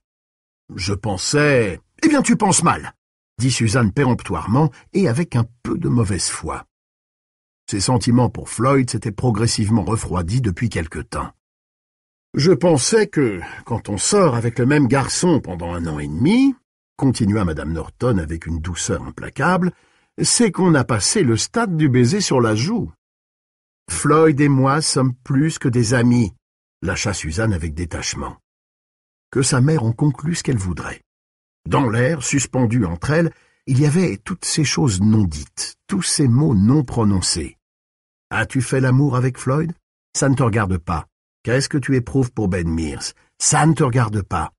Je pensais... » »« Eh bien, tu penses mal !» dit Suzanne péremptoirement et avec un peu de mauvaise foi. Ses sentiments pour Floyd s'étaient progressivement refroidis depuis quelque temps. « Je pensais que, quand on sort avec le même garçon pendant 1 an et demi, continua Madame Norton avec une douceur implacable, c'est qu'on a passé le stade du baiser sur la joue. Floyd et moi sommes plus que des amis, lâcha Suzanne avec détachement. Que sa mère en conclut ce qu'elle voudrait. Dans l'air, suspendu entre elles, il y avait toutes ces choses non dites, tous ces mots non prononcés. « As-tu fait l'amour avec Floyd? Ça ne te regarde pas. Qu'est-ce que tu éprouves pour Ben Mears? Ça ne te regarde pas.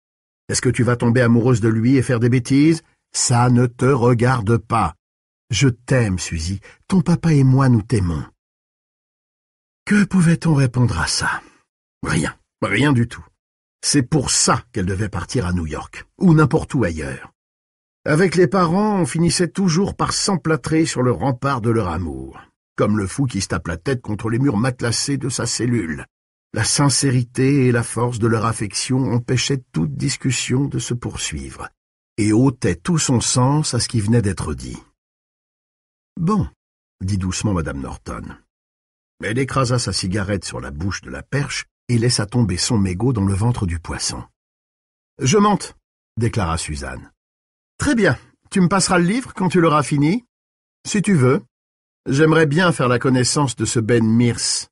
Est-ce que tu vas tomber amoureuse de lui et faire des bêtises? Ça ne te regarde pas. Je t'aime, Suzy. Ton papa et moi nous t'aimons. » Que pouvait-on répondre à ça? Rien, rien du tout. C'est pour ça qu'elle devait partir à New York, ou n'importe où ailleurs. Avec les parents, on finissait toujours par s'emplâtrer sur le rempart de leur amour, comme le fou qui se tape la tête contre les murs matelassés de sa cellule. La sincérité et la force de leur affection empêchaient toute discussion de se poursuivre, et ôtaient tout son sens à ce qui venait d'être dit. « Bon, » dit doucement Madame Norton. Elle écrasa sa cigarette sur la bouche de la perche et laissa tomber son mégot dans le ventre du poisson. « Je monte, » déclara Suzanne. « Très bien, tu me passeras le livre quand tu l'auras fini. Si tu veux. J'aimerais bien faire la connaissance de ce Ben Mears. »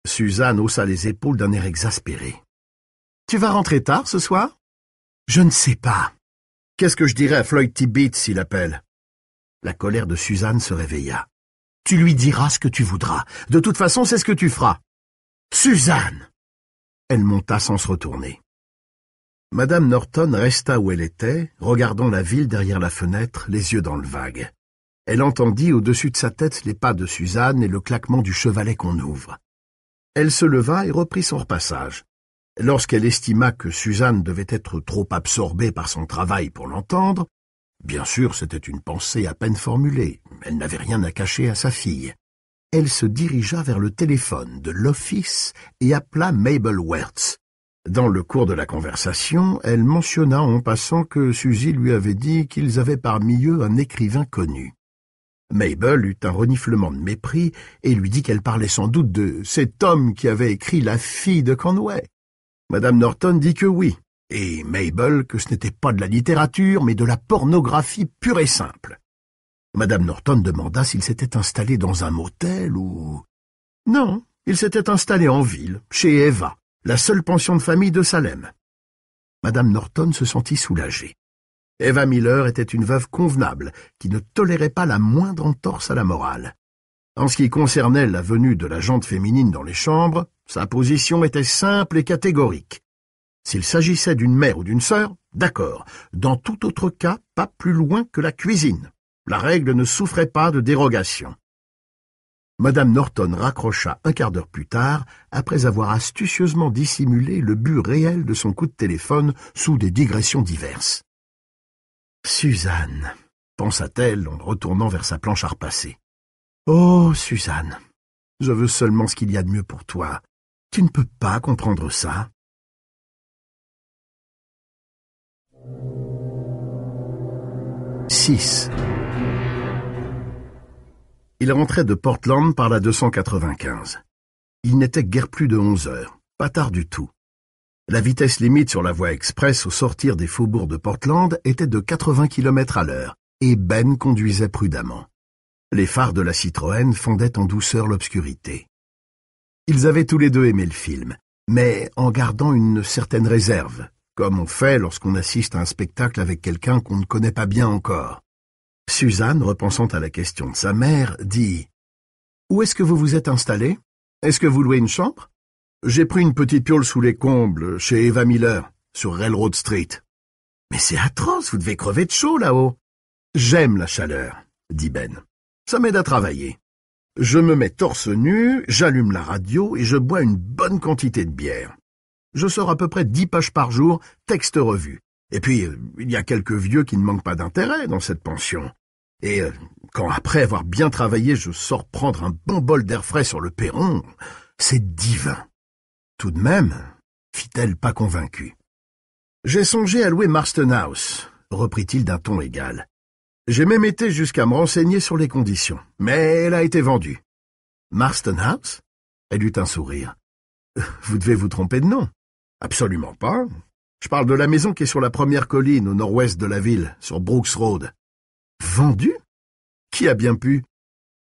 Suzanne haussa les épaules d'un air exaspéré. « Tu vas rentrer tard ce soir? »« Je ne sais pas. Qu'est-ce que je dirais à Floyd Tibbetts s'il appelle ?» La colère de Suzanne se réveilla. « Tu lui diras ce que tu voudras. De toute façon, c'est ce que tu feras. »« Suzanne !» Elle monta sans se retourner. Madame Norton resta où elle était, regardant la ville derrière la fenêtre, les yeux dans le vague. Elle entendit au-dessus de sa tête les pas de Suzanne et le claquement du chevalet qu'on ouvre. Elle se leva et reprit son repassage. Lorsqu'elle estima que Suzanne devait être trop absorbée par son travail pour l'entendre, bien sûr, c'était une pensée à peine formulée, elle n'avait rien à cacher à sa fille. Elle se dirigea vers le téléphone de l'office et appela Mabel Wertz. Dans le cours de la conversation, elle mentionna en passant que Suzy lui avait dit qu'ils avaient parmi eux un écrivain connu. Mabel eut un reniflement de mépris et lui dit qu'elle parlait sans doute de cet homme qui avait écrit La fille de Conway. Madame Norton dit que oui, et Mabel que ce n'était pas de la littérature, mais de la pornographie pure et simple. Madame Norton demanda s'il s'était installé dans un motel ou... Non, il s'était installé en ville, chez Eva, la seule pension de famille de Salem. Madame Norton se sentit soulagée. Eva Miller était une veuve convenable, qui ne tolérait pas la moindre entorse à la morale. En ce qui concernait la venue de la jante féminine dans les chambres, sa position était simple et catégorique. S'il s'agissait d'une mère ou d'une sœur, d'accord. Dans tout autre cas, pas plus loin que la cuisine. La règle ne souffrait pas de dérogation. Madame Norton raccrocha un quart d'heure plus tard, après avoir astucieusement dissimulé le but réel de son coup de téléphone sous des digressions diverses. « Suzanne, » pensa-t-elle en retournant vers sa planche à repasser. « Oh, Suzanne, je veux seulement ce qu'il y a de mieux pour toi. Tu ne peux pas comprendre ça. » 6. Il rentrait de Portland par la 295. Il n'était guère plus de 11 heures, pas tard du tout. La vitesse limite sur la voie express au sortir des faubourgs de Portland était de 80 km à l'heure, et Ben conduisait prudemment. Les phares de la Citroën fondaient en douceur l'obscurité. Ils avaient tous les deux aimé le film, mais en gardant une certaine réserve, comme on fait lorsqu'on assiste à un spectacle avec quelqu'un qu'on ne connaît pas bien encore. Suzanne, repensant à la question de sa mère, dit « Où est-ce que vous vous êtes installé? Est-ce que vous louez une chambre? J'ai pris une petite piole sous les combles, chez Eva Miller, sur Railroad Street. »« Mais c'est atroce, vous devez crever de chaud là-haut. »« J'aime la chaleur, » dit Ben. « Ça m'aide à travailler. Je me mets torse nu, j'allume la radio et je bois une bonne quantité de bière. Je sors à peu près 10 pages par jour, texte revu. Et puis, il y a quelques vieux qui ne manquent pas d'intérêt dans cette pension. Et quand après avoir bien travaillé, je sors prendre un bon bol d'air frais sur le perron, c'est divin. » Tout de même, fit-elle pas convaincue. « J'ai songé à louer Marston House, » reprit-il d'un ton égal. « J'ai même été jusqu'à me renseigner sur les conditions, mais elle a été vendue. »« Marston House ?» Elle eut un sourire. « Vous devez vous tromper de nom. »« Absolument pas. Je parle de la maison qui est sur la première colline au nord-ouest de la ville, sur Brooks Road. »« Vendue ? Qui a bien pu ? »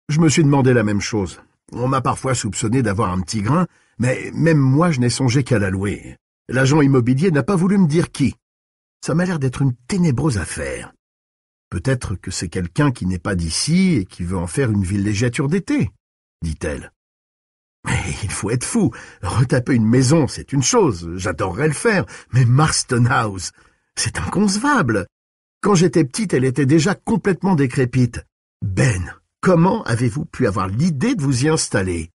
Je me suis demandé la même chose. On m'a parfois soupçonné d'avoir un petit grain, mais même moi je n'ai songé qu'à la louer. L'agent immobilier n'a pas voulu me dire qui. Ça m'a l'air d'être une ténébreuse affaire. Peut-être que c'est quelqu'un qui n'est pas d'ici et qui veut en faire une villégiature d'été, dit-elle. Mais il faut être fou. Retaper une maison, c'est une chose. J'adorerais le faire. Mais Marston House, c'est inconcevable. Quand j'étais petite, elle était déjà complètement décrépite. Ben, comment avez-vous pu avoir l'idée de vous y installer?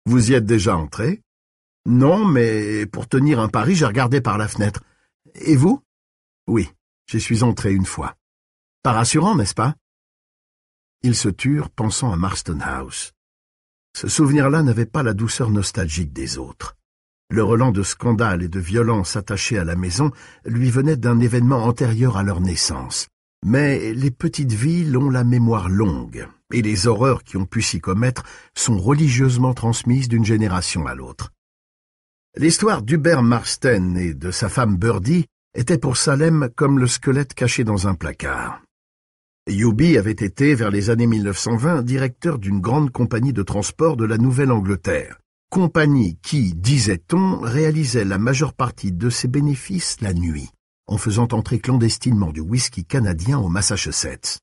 Vous y êtes déjà entré? Non, mais pour tenir un pari, j'ai regardé par la fenêtre. Et vous? Oui, j'y suis entré une fois. Pas rassurant, n'est-ce pas? Ils se turent, pensant à Marston House. Ce souvenir-là n'avait pas la douceur nostalgique des autres. Le relent de scandale et de violence attachés à la maison lui venait d'un événement antérieur à leur naissance. Mais les petites villes ont la mémoire longue, et les horreurs qui ont pu s'y commettre sont religieusement transmises d'une génération à l'autre. L'histoire d'Hubert Marston et de sa femme Birdie était pour Salem comme le squelette caché dans un placard. Hubie avait été, vers les années 1920, directeur d'une grande compagnie de transport de la Nouvelle-Angleterre, compagnie qui, disait-on, réalisait la majeure partie de ses bénéfices la nuit, en faisant entrer clandestinement du whisky canadien au Massachusetts.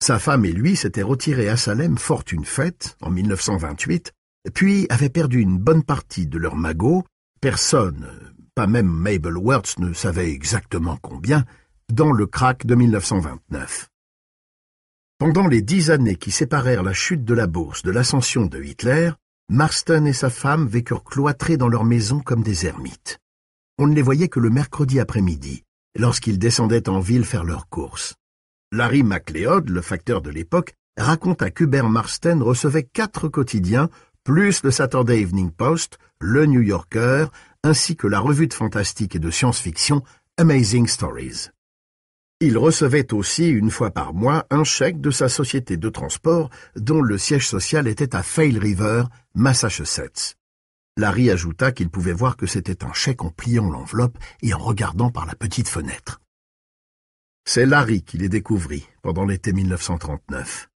Sa femme et lui s'étaient retirés à Salem fortune faite, en 1928, puis avaient perdu une bonne partie de leur magot, personne, pas même Mabel Wertz ne savait exactement combien, dans le krach de 1929. Pendant les 10 années qui séparèrent la chute de la bourse de l'ascension de Hitler, Marston et sa femme vécurent cloîtrés dans leur maison comme des ermites. On ne les voyait que le mercredi après-midi, lorsqu'ils descendaient en ville faire leurs courses. Larry MacLeod, le facteur de l'époque, raconta qu'Hubert Marston recevait 4 quotidiens, plus le Saturday Evening Post, le New Yorker, ainsi que la revue de fantastique et de science-fiction Amazing Stories. Il recevait aussi, une fois par mois, un chèque de sa société de transport dont le siège social était à Fall River, Massachusetts. Larry ajouta qu'il pouvait voir que c'était un chèque en pliant l'enveloppe et en regardant par la petite fenêtre. C'est Larry qui les découvrit pendant l'été 1939.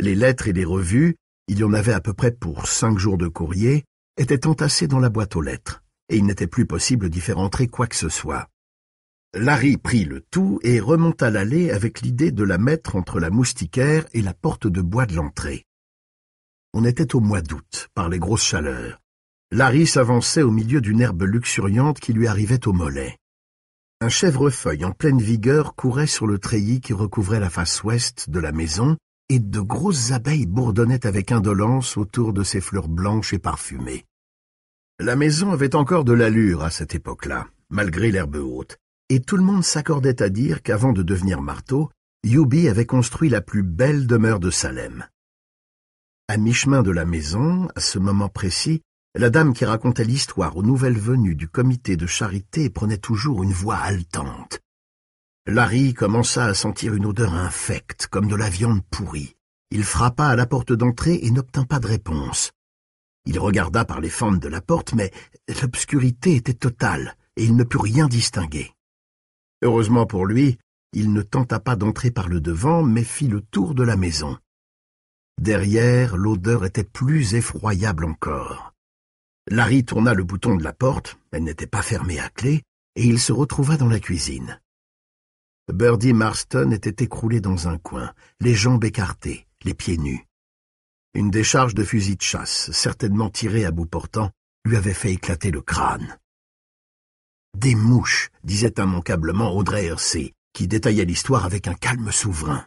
Les lettres et les revues, il y en avait à peu près pour 5 jours de courrier, étaient entassées dans la boîte aux lettres, et il n'était plus possible d'y faire entrer quoi que ce soit. Larry prit le tout et remonta l'allée avec l'idée de la mettre entre la moustiquaire et la porte de bois de l'entrée. On était au mois d'août, par les grosses chaleurs. Larry s'avançait au milieu d'une herbe luxuriante qui lui arrivait au mollet. Un chèvrefeuille en pleine vigueur courait sur le treillis qui recouvrait la face ouest de la maison, et de grosses abeilles bourdonnaient avec indolence autour de ses fleurs blanches et parfumées. La maison avait encore de l'allure à cette époque-là, malgré l'herbe haute. Et tout le monde s'accordait à dire qu'avant de devenir marteau, Hubie avait construit la plus belle demeure de Salem. À mi-chemin de la maison, à ce moment précis, la dame qui racontait l'histoire aux nouvelles venues du comité de charité prenait toujours une voix haletante. Larry commença à sentir une odeur infecte, comme de la viande pourrie. Il frappa à la porte d'entrée et n'obtint pas de réponse. Il regarda par les fentes de la porte, mais l'obscurité était totale et il ne put rien distinguer. Heureusement pour lui, il ne tenta pas d'entrer par le devant, mais fit le tour de la maison. Derrière, l'odeur était plus effroyable encore. Larry tourna le bouton de la porte, elle n'était pas fermée à clé, et il se retrouva dans la cuisine. Birdie Marston était écroulée dans un coin, les jambes écartées, les pieds nus. Une décharge de fusil de chasse, certainement tirée à bout portant, lui avait fait éclater le crâne. « Des mouches », disait immanquablement Audrey Hersey, qui détaillait l'histoire avec un calme souverain.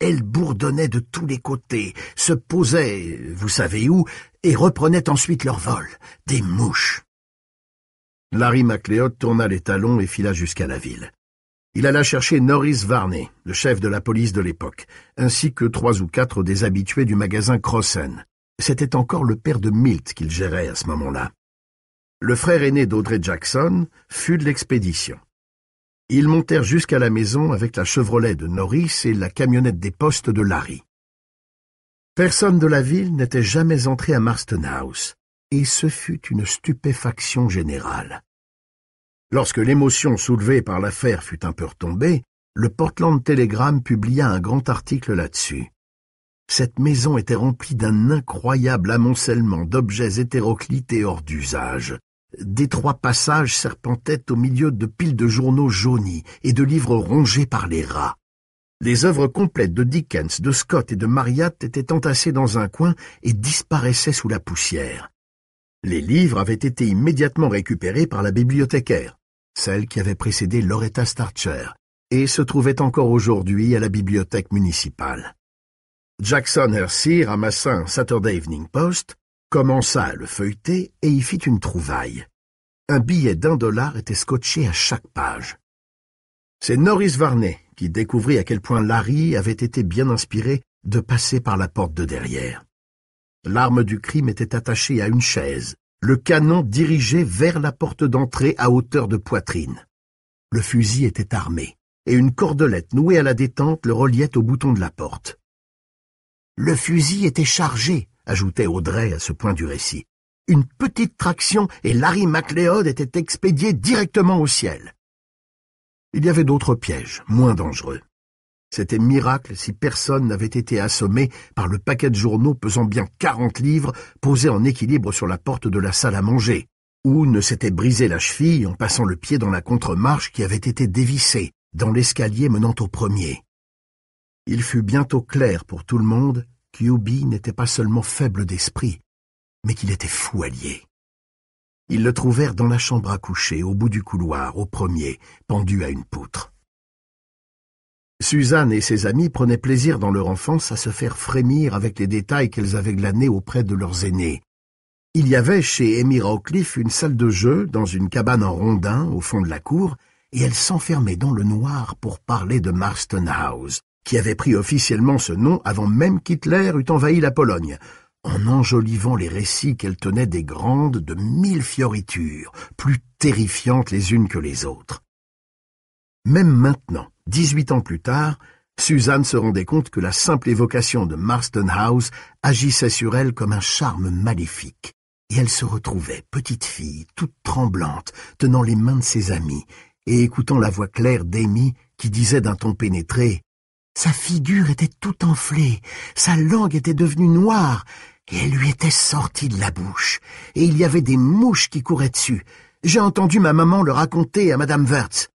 Elles bourdonnaient de tous les côtés, se posaient, vous savez où, et reprenaient ensuite leur vol. Des mouches. Larry MacLeod tourna les talons et fila jusqu'à la ville. Il alla chercher Norris Varney, le chef de la police de l'époque, ainsi que 3 ou 4 des habitués du magasin Crossen. C'était encore le père de Milt qu'il gérait à ce moment-là. Le frère aîné d'Audrey Jackson fut de l'expédition. Ils montèrent jusqu'à la maison avec la Chevrolet de Norris et la camionnette des postes de Larry. Personne de la ville n'était jamais entré à Marston House, et ce fut une stupéfaction générale. Lorsque l'émotion soulevée par l'affaire fut un peu retombée, le Portland Telegram publia un grand article là-dessus. Cette maison était remplie d'un incroyable amoncellement d'objets hétéroclites et hors d'usage. D'étroits passages serpentaient au milieu de piles de journaux jaunis et de livres rongés par les rats. Les œuvres complètes de Dickens, de Scott et de Marryat étaient entassées dans un coin et disparaissaient sous la poussière. Les livres avaient été immédiatement récupérés par la bibliothécaire, celle qui avait précédé Loretta Starcher, et se trouvait encore aujourd'hui à la bibliothèque municipale. Jackson Hersey ramassa un Saturday Evening Post, commença à le feuilleter et y fit une trouvaille. Un billet d'$1 était scotché à chaque page. C'est Norris Varney qui découvrit à quel point Larry avait été bien inspiré de passer par la porte de derrière. L'arme du crime était attachée à une chaise, le canon dirigé vers la porte d'entrée à hauteur de poitrine. Le fusil était armé, et une cordelette nouée à la détente le reliait au bouton de la porte. « Le fusil était chargé », ajoutait Audrey à ce point du récit. Une petite traction et Larry MacLeod était expédié directement au ciel. Il y avait d'autres pièges, moins dangereux. C'était miracle si personne n'avait été assommé par le paquet de journaux pesant bien 40 livres posé en équilibre sur la porte de la salle à manger, ou ne s'était brisé la cheville en passant le pied dans la contre-marche qui avait été dévissée dans l'escalier menant au premier. Il fut bientôt clair pour tout le monde qu'Hubie n'était pas seulement faible d'esprit, mais qu'il était fou allié. Ils le trouvèrent dans la chambre à coucher, au bout du couloir, au premier, pendu à une poutre. Suzanne et ses amies prenaient plaisir dans leur enfance à se faire frémir avec les détails qu'elles avaient glanés auprès de leurs aînés. Il y avait chez Amy Rawcliffe une salle de jeu dans une cabane en rondin au fond de la cour, et elle s'enfermait dans le noir pour parler de Marston House, qui avait pris officiellement ce nom avant même qu'Hitler eût envahi la Pologne, en enjolivant les récits qu'elle tenait des grandes de 1000 fioritures, plus terrifiantes les unes que les autres. Même maintenant, 18 ans plus tard, Suzanne se rendait compte que la simple évocation de Marston House agissait sur elle comme un charme maléfique, et elle se retrouvait, petite fille, toute tremblante, tenant les mains de ses amis, et écoutant la voix claire d'Amy qui disait d'un ton pénétré « Sa figure était toute enflée, sa langue était devenue noire, et elle lui était sortie de la bouche, et il y avait des mouches qui couraient dessus. J'ai entendu ma maman le raconter à Madame Wurtz. »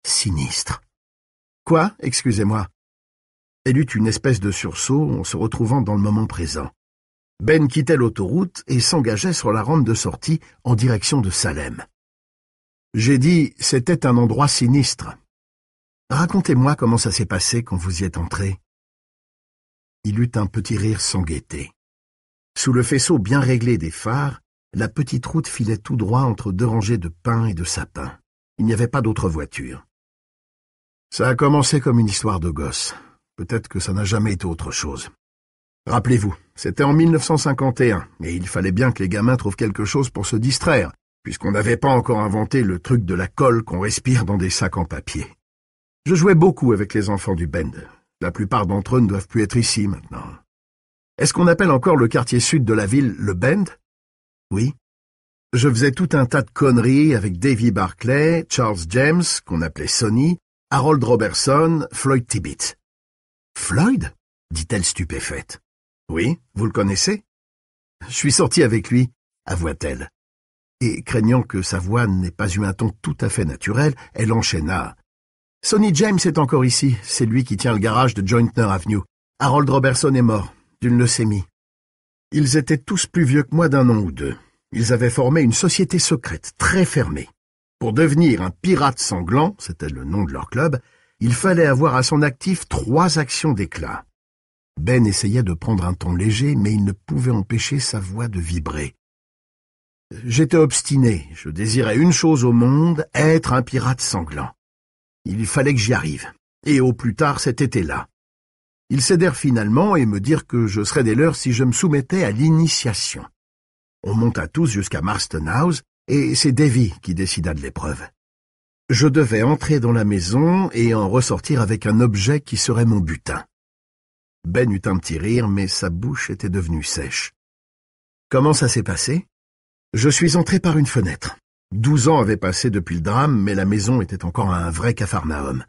Sinistre. « Quoi ? Excusez-moi. » Elle eut une espèce de sursaut en se retrouvant dans le moment présent. Ben quittait l'autoroute et s'engageait sur la rampe de sortie en direction de Salem. J'ai dit, c'était un endroit sinistre. Racontez-moi comment ça s'est passé quand vous y êtes entré. Il eut un petit rire sans gaieté. Sous le faisceau bien réglé des phares, la petite route filait tout droit entre 2 rangées de pins et de sapins. Il n'y avait pas d'autre voiture. Ça a commencé comme une histoire de gosse. Peut-être que ça n'a jamais été autre chose. Rappelez-vous, c'était en 1951, et il fallait bien que les gamins trouvent quelque chose pour se distraire, puisqu'on n'avait pas encore inventé le truc de la colle qu'on respire dans des sacs en papier. Je jouais beaucoup avec les enfants du Bend. La plupart d'entre eux ne doivent plus être ici maintenant. Est-ce qu'on appelle encore le quartier sud de la ville le Bend? Oui. Je faisais tout un tas de conneries avec Davy Barclay, Charles James, qu'on appelait Sonny, Harold Robertson, Floyd Tibbetts. Floyd? Dit-elle stupéfaite. Oui, vous le connaissez? Je suis sorti avec lui, avoua-t-elle. Et craignant que sa voix n'ait pas eu un ton tout à fait naturel, elle enchaîna. Sonny James est encore ici, c'est lui qui tient le garage de Jointner Avenue. Harold Robertson est mort, d'une leucémie. Ils étaient tous plus vieux que moi d'1 an ou 2. Ils avaient formé une société secrète, très fermée. Pour devenir un pirate sanglant, c'était le nom de leur club, il fallait avoir à son actif 3 actions d'éclat. Ben essayait de prendre un ton léger, mais il ne pouvait empêcher sa voix de vibrer. J'étais obstiné, je désirais une chose au monde, être un pirate sanglant. Il fallait que j'y arrive, et au plus tard cet été-là. Ils cédèrent finalement et me dirent que je serais des leurs si je me soumettais à l'initiation. On monta tous jusqu'à Marston House, et c'est Davy qui décida de l'épreuve. Je devais entrer dans la maison et en ressortir avec un objet qui serait mon butin. Ben eut un petit rire, mais sa bouche était devenue sèche. Comment ça s'est passé? Je suis entré par une fenêtre. 12 ans avaient passé depuis le drame, mais la maison était encore un vrai capharnaüm.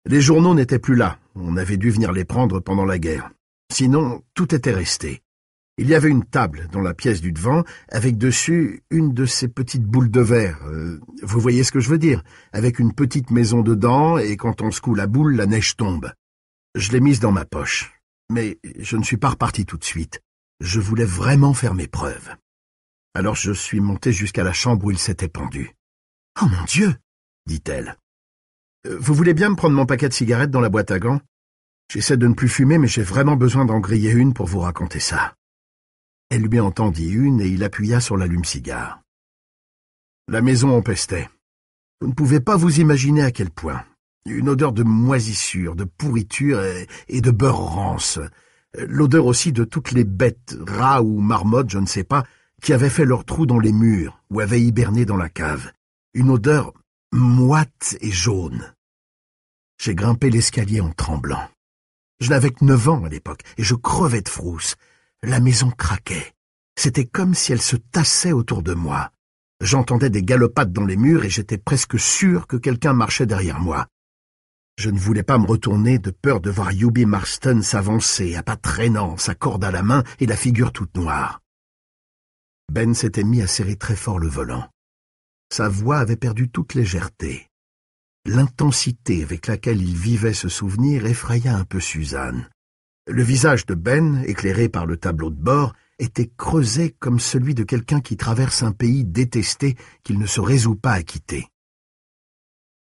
Les journaux n'étaient plus là, on avait dû venir les prendre pendant la guerre. Sinon, tout était resté. Il y avait une table dans la pièce du devant, avec dessus une de ces petites boules de verre. Vous voyez ce que je veux dire? Avec une petite maison dedans, et quand on secoue la boule, la neige tombe. Je l'ai mise dans ma poche, mais je ne suis pas reparti tout de suite. Je voulais vraiment faire mes preuves. Alors je suis monté jusqu'à la chambre où il s'était pendu. « Oh mon Dieu !» dit-elle. « Vous voulez bien me prendre mon paquet de cigarettes dans la boîte à gants? J'essaie de ne plus fumer, mais j'ai vraiment besoin d'en griller une pour vous raconter ça. » Elle lui en tendit une et il appuya sur l'allume-cigare. La maison empestait. Vous ne pouvez pas vous imaginer à quel point. Une odeur de moisissure, de pourriture et de beurre rance. L'odeur aussi de toutes les bêtes, rats ou marmottes, je ne sais pas, qui avaient fait leur trou dans les murs ou avaient hiberné dans la cave. Une odeur moite et jaune. J'ai grimpé l'escalier en tremblant. Je n'avais que 9 ans à l'époque et je crevais de frousse. La maison craquait. C'était comme si elle se tassait autour de moi. J'entendais des galopades dans les murs et j'étais presque sûr que quelqu'un marchait derrière moi. Je ne voulais pas me retourner de peur de voir Eubie Marston s'avancer, à pas traînant, sa corde à la main et la figure toute noire. Ben s'était mis à serrer très fort le volant. Sa voix avait perdu toute légèreté. L'intensité avec laquelle il vivait ce souvenir effraya un peu Suzanne. Le visage de Ben, éclairé par le tableau de bord, était creusé comme celui de quelqu'un qui traverse un pays détesté qu'il ne se résout pas à quitter.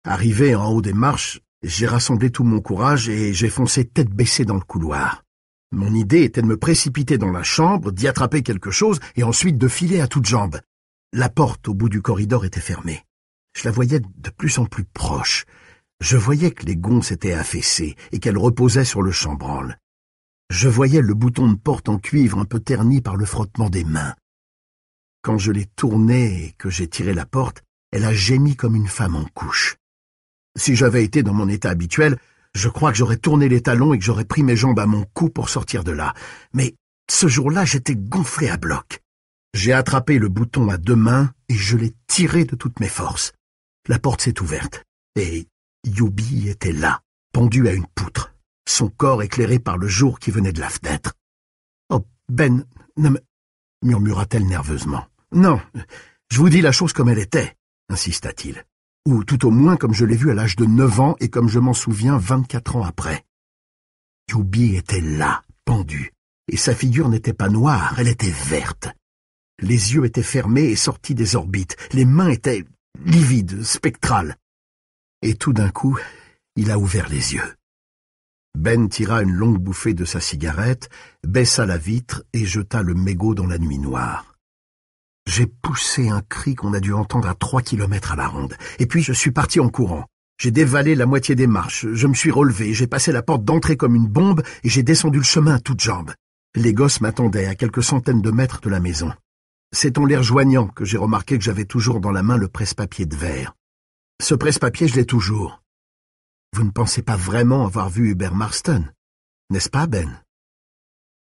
Arrivé en haut des marches, j'ai rassemblé tout mon courage et j'ai foncé tête baissée dans le couloir. Mon idée était de me précipiter dans la chambre, d'y attraper quelque chose et ensuite de filer à toutes jambes. La porte au bout du corridor était fermée. Je la voyais de plus en plus proche. Je voyais que les gonds s'étaient affaissés et qu'elle reposait sur le chambranle. Je voyais le bouton de porte en cuivre un peu terni par le frottement des mains. Quand je l'ai tournée et que j'ai tiré la porte, elle a gémi comme une femme en couche. Si j'avais été dans mon état habituel, je crois que j'aurais tourné les talons et que j'aurais pris mes jambes à mon cou pour sortir de là. Mais ce jour-là, j'étais gonflé à bloc. J'ai attrapé le bouton à 2 mains et je l'ai tiré de toutes mes forces. La porte s'est ouverte et Eubie était là, pendue à une poutre, son corps éclairé par le jour qui venait de la fenêtre. « Oh, Ben, ne me... » murmura-t-elle nerveusement. « Non, je vous dis la chose comme elle était, » insista-t-il. « Ou tout au moins comme je l'ai vue à l'âge de 9 ans et comme je m'en souviens 24 ans après. » Eubie était là, pendue, et sa figure n'était pas noire, elle était verte. Les yeux étaient fermés et sortis des orbites, les mains étaient livides, spectrales. Et tout d'un coup, il a ouvert les yeux. Ben tira une longue bouffée de sa cigarette, baissa la vitre et jeta le mégot dans la nuit noire. J'ai poussé un cri qu'on a dû entendre à 3 kilomètres à la ronde, et puis je suis parti en courant. J'ai dévalé la moitié des marches, je me suis relevé, j'ai passé la porte d'entrée comme une bombe et j'ai descendu le chemin à toutes jambes. Les gosses m'attendaient à quelques centaines de mètres de la maison. C'est en les rejoignant que j'ai remarqué que j'avais toujours dans la main le presse-papier de verre. Ce presse-papier, je l'ai toujours. Vous ne pensez pas vraiment avoir vu Hubert Marston, n'est-ce pas, Ben?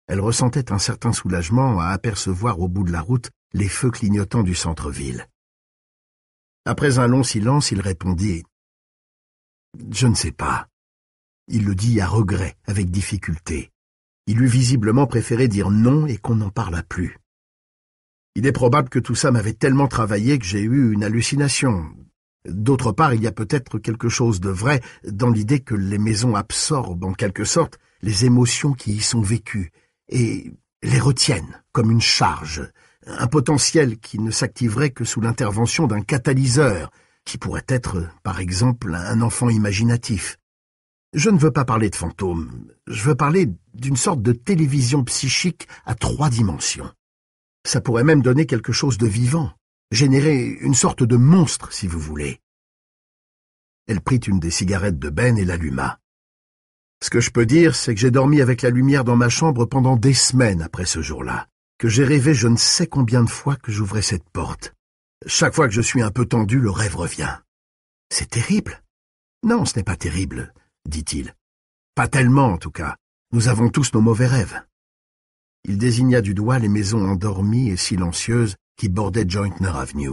Elle ressentait un certain soulagement à apercevoir au bout de la route les feux clignotants du centre-ville. Après un long silence, il répondit « Je ne sais pas. » Il le dit à regret, avec difficulté. Il eût visiblement préféré dire non et qu'on n'en parlât plus. Il est probable que tout ça m'avait tellement travaillé que j'ai eu une hallucination. D'autre part, il y a peut-être quelque chose de vrai dans l'idée que les maisons absorbent, en quelque sorte, les émotions qui y sont vécues et les retiennent comme une charge, un potentiel qui ne s'activerait que sous l'intervention d'un catalyseur, qui pourrait être, par exemple, un enfant imaginatif. Je ne veux pas parler de fantômes, je veux parler d'une sorte de télévision psychique à 3 dimensions. Ça pourrait même donner quelque chose de vivant, générer une sorte de monstre, si vous voulez. Elle prit une des cigarettes de Ben et l'alluma. Ce que je peux dire, c'est que j'ai dormi avec la lumière dans ma chambre pendant des semaines après ce jour-là, que j'ai rêvé je ne sais combien de fois que j'ouvrais cette porte. Chaque fois que je suis un peu tendu, le rêve revient. C'est terrible. Non, ce n'est pas terrible, dit-il. Pas tellement, en tout cas. Nous avons tous nos mauvais rêves. Il désigna du doigt les maisons endormies et silencieuses qui bordaient Jointner Avenue.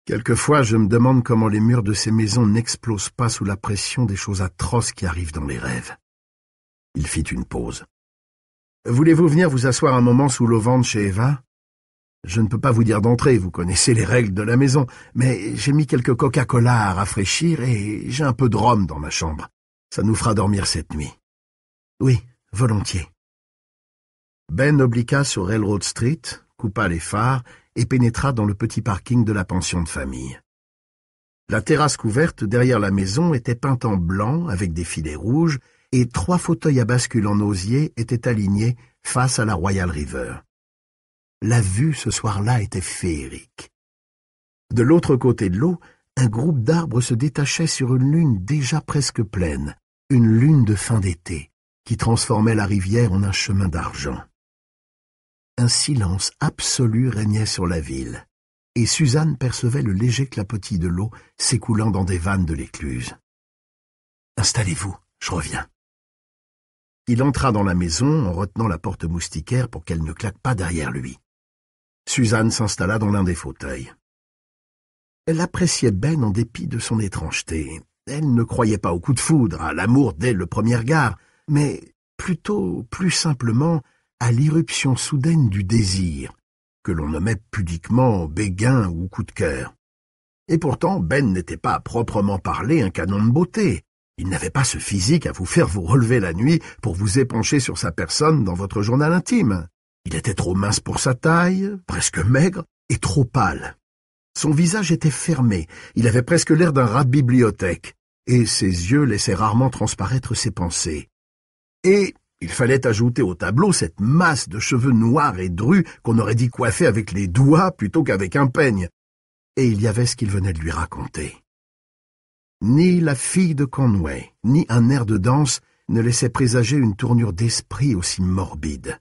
Quelquefois, je me demande comment les murs de ces maisons n'explosent pas sous la pression des choses atroces qui arrivent dans les rêves. Il fit une pause. « Voulez-vous venir vous asseoir un moment sous l'auvent chez Eva ? Je ne peux pas vous dire d'entrer, vous connaissez les règles de la maison, mais j'ai mis quelques Coca-Cola à rafraîchir et j'ai un peu de rhum dans ma chambre. Ça nous fera dormir cette nuit. Oui, volontiers. Ben obliqua sur Railroad Street, coupa les phares et pénétra dans le petit parking de la pension de famille. La terrasse couverte derrière la maison était peinte en blanc avec des filets rouges et 3 fauteuils à bascule en osier étaient alignés face à la Royal River. La vue ce soir-là était féerique. De l'autre côté de l'eau, un groupe d'arbres se détachait sur une lune déjà presque pleine, une lune de fin d'été, qui transformait la rivière en un chemin d'argent. Un silence absolu régnait sur la ville, et Suzanne percevait le léger clapotis de l'eau s'écoulant dans des vannes de l'écluse. « Installez-vous, je reviens. » Il entra dans la maison en retenant la porte moustiquaire pour qu'elle ne claque pas derrière lui. Suzanne s'installa dans l'un des fauteuils. Elle appréciait Ben en dépit de son étrangeté. Elle ne croyait pas au coup de foudre, à l'amour dès le premier regard, mais plutôt, plus simplement, à l'irruption soudaine du désir, que l'on nommait pudiquement béguin ou coup de cœur. Et pourtant, Ben n'était pas à proprement parler un canon de beauté. Il n'avait pas ce physique à vous faire vous relever la nuit pour vous épancher sur sa personne dans votre journal intime. Il était trop mince pour sa taille, presque maigre, et trop pâle. Son visage était fermé, il avait presque l'air d'un rat de bibliothèque, et ses yeux laissaient rarement transparaître ses pensées. Et il fallait ajouter au tableau cette masse de cheveux noirs et drus qu'on aurait dit coiffer avec les doigts plutôt qu'avec un peigne. Et il y avait ce qu'il venait de lui raconter. Ni la fille de Conway, ni un air de danse ne laissaient présager une tournure d'esprit aussi morbide.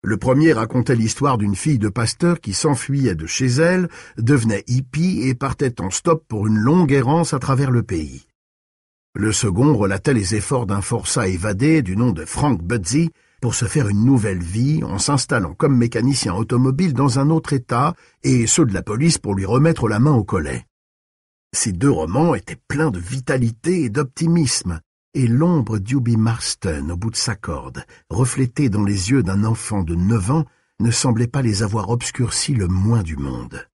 Le premier racontait l'histoire d'une fille de pasteur qui s'enfuyait de chez elle, devenait hippie et partait en stop pour une longue errance à travers le pays. Le second relatait les efforts d'un forçat évadé du nom de Frank Budsey pour se faire une nouvelle vie en s'installant comme mécanicien automobile dans un autre État et ceux de la police pour lui remettre la main au collet. Ces 2 romans étaient pleins de vitalité et d'optimisme, et l'ombre d'Uby Marston au bout de sa corde, reflétée dans les yeux d'un enfant de 9 ans, ne semblait pas les avoir obscurcis le moins du monde.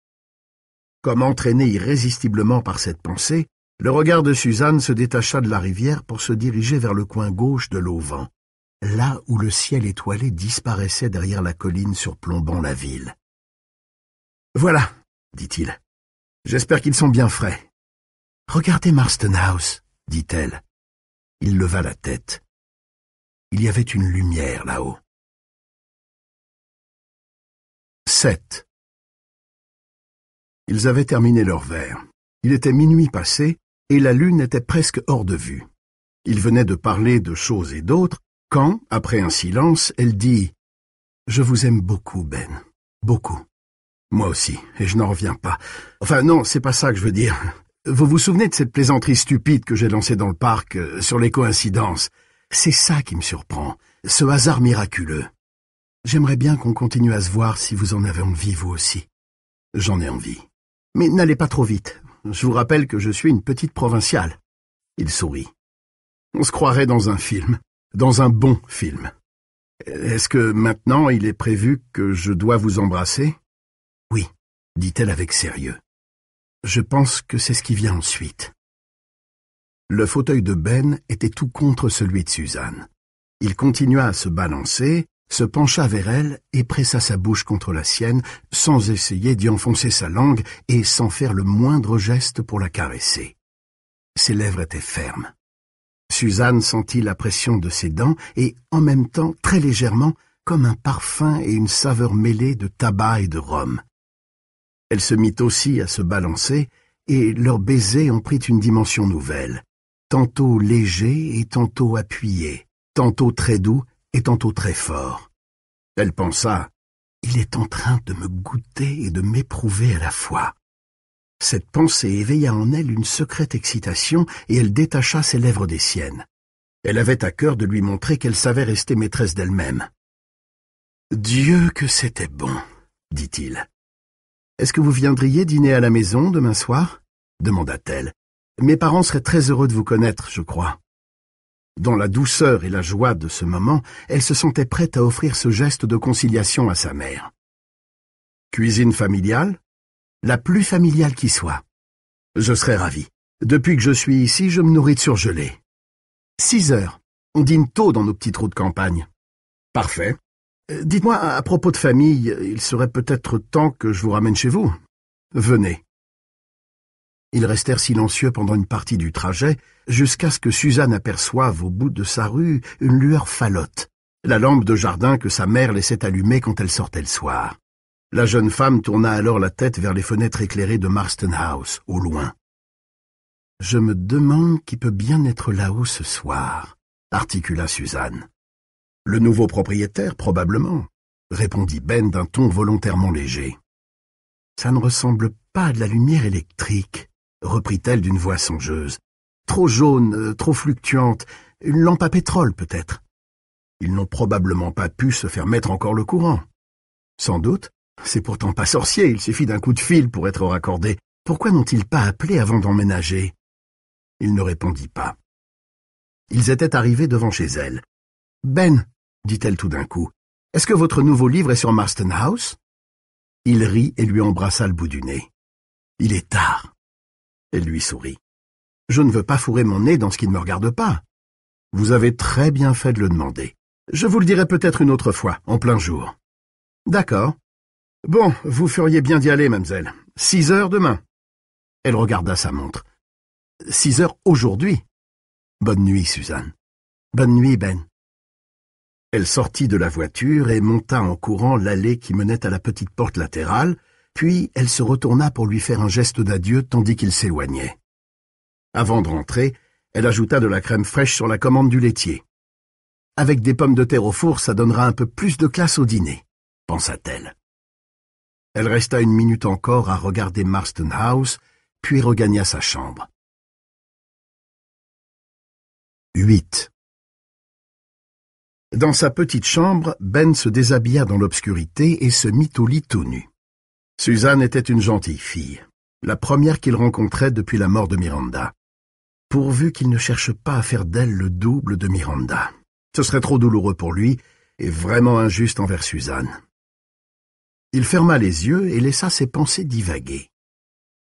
Comme entraîné irrésistiblement par cette pensée, le regard de Suzanne se détacha de la rivière pour se diriger vers le coin gauche de l'auvent, là où le ciel étoilé disparaissait derrière la colline surplombant la ville. « Voilà, dit-il. J'espère qu'ils sont bien frais. »« Regardez Marston House, dit-elle. Il leva la tête. Il y avait une lumière là-haut. 7. Ils avaient terminé leur verre. Il était minuit passé, et la lune était presque hors de vue. Ils venaient de parler de choses et d'autres, quand, après un silence, elle dit « Je vous aime beaucoup, Ben. Beaucoup. Moi aussi, et je n'en reviens pas. Enfin, non, c'est pas ça que je veux dire. Vous vous souvenez de cette plaisanterie stupide que j'ai lancée dans le parc sur les coïncidences? C'est ça qui me surprend, ce hasard miraculeux. J'aimerais bien qu'on continue à se voir si vous en avez envie, vous aussi. J'en ai envie. Mais n'allez pas trop vite. Je vous rappelle que je suis une petite provinciale. » Il sourit. « On se croirait dans un film, dans un bon film. Est-ce que maintenant il est prévu que je dois vous embrasser? » « Oui, » dit-elle avec sérieux. « Je pense que c'est ce qui vient ensuite. » Le fauteuil de Ben était tout contre celui de Suzanne. Il continua à se balancer, se pencha vers elle et pressa sa bouche contre la sienne, sans essayer d'y enfoncer sa langue et sans faire le moindre geste pour la caresser. Ses lèvres étaient fermes. Suzanne sentit la pression de ses dents et, en même temps, très légèrement, comme un parfum et une saveur mêlée de tabac et de rhum. Elle se mit aussi à se balancer, et leurs baisers en prit une dimension nouvelle, tantôt léger et tantôt appuyé, tantôt très doux et tantôt très fort. Elle pensa, « Il est en train de me goûter et de m'éprouver à la fois. » Cette pensée éveilla en elle une secrète excitation et elle détacha ses lèvres des siennes. Elle avait à cœur de lui montrer qu'elle savait rester maîtresse d'elle-même. « Dieu que c'était bon, » dit-il. « Est-ce que vous viendriez dîner à la maison demain soir ?» demanda-t-elle. « Mes parents seraient très heureux de vous connaître, je crois. » Dans la douceur et la joie de ce moment, elle se sentait prête à offrir ce geste de conciliation à sa mère. « Cuisine familiale ? La plus familiale qui soit. Je serais ravi. Depuis que je suis ici, je me nourris de surgelés. » 6 heures. On dîne tôt dans nos petits trous de campagne. Parfait. Dites-moi, à propos de famille, il serait peut-être temps que je vous ramène chez vous. Venez. Ils restèrent silencieux pendant une partie du trajet, jusqu'à ce que Suzanne aperçoive au bout de sa rue une lueur falote, la lampe de jardin que sa mère laissait allumer quand elle sortait le soir. La jeune femme tourna alors la tête vers les fenêtres éclairées de Marston House, au loin. « Je me demande qui peut bien être là-haut ce soir, » articula Suzanne. « Le nouveau propriétaire, probablement, » répondit Ben d'un ton volontairement léger. « Ça ne ressemble pas à de la lumière électrique, » reprit-elle d'une voix songeuse. « Trop jaune, trop fluctuante, une lampe à pétrole peut-être. Ils n'ont probablement pas pu se faire mettre encore le courant. Sans doute, c'est pourtant pas sorcier, il suffit d'un coup de fil pour être raccordé. Pourquoi n'ont-ils pas appelé avant d'emménager ?» Il ne répondit pas. Ils étaient arrivés devant chez elle. « Ben, dit-elle tout d'un coup, est-ce que votre nouveau livre est sur Marston House ?» Il rit et lui embrassa le bout du nez. « Il est tard. » Elle lui sourit. « Je ne veux pas fourrer mon nez dans ce qui ne me regarde pas. Vous avez très bien fait de le demander. Je vous le dirai peut-être une autre fois, en plein jour. »« D'accord. Bon, vous feriez bien d'y aller, mademoiselle. 6 heures demain. » Elle regarda sa montre. 6 heures aujourd'hui. Bonne nuit, Suzanne. Bonne nuit, Ben. Elle sortit de la voiture et monta en courant l'allée qui menait à la petite porte latérale, puis elle se retourna pour lui faire un geste d'adieu tandis qu'il s'éloignait. Avant de rentrer, elle ajouta de la crème fraîche sur la commande du laitier. Avec des pommes de terre au four, ça donnera un peu plus de classe au dîner, pensa-t-elle. Elle resta une minute encore à regarder Marston House, puis regagna sa chambre. 8. Dans sa petite chambre, Ben se déshabilla dans l'obscurité et se mit au lit tout nu. Suzanne était une gentille fille, la première qu'il rencontrait depuis la mort de Miranda. Pourvu qu'il ne cherche pas à faire d'elle le double de Miranda. Ce serait trop douloureux pour lui et vraiment injuste envers Suzanne. Il ferma les yeux et laissa ses pensées divaguer.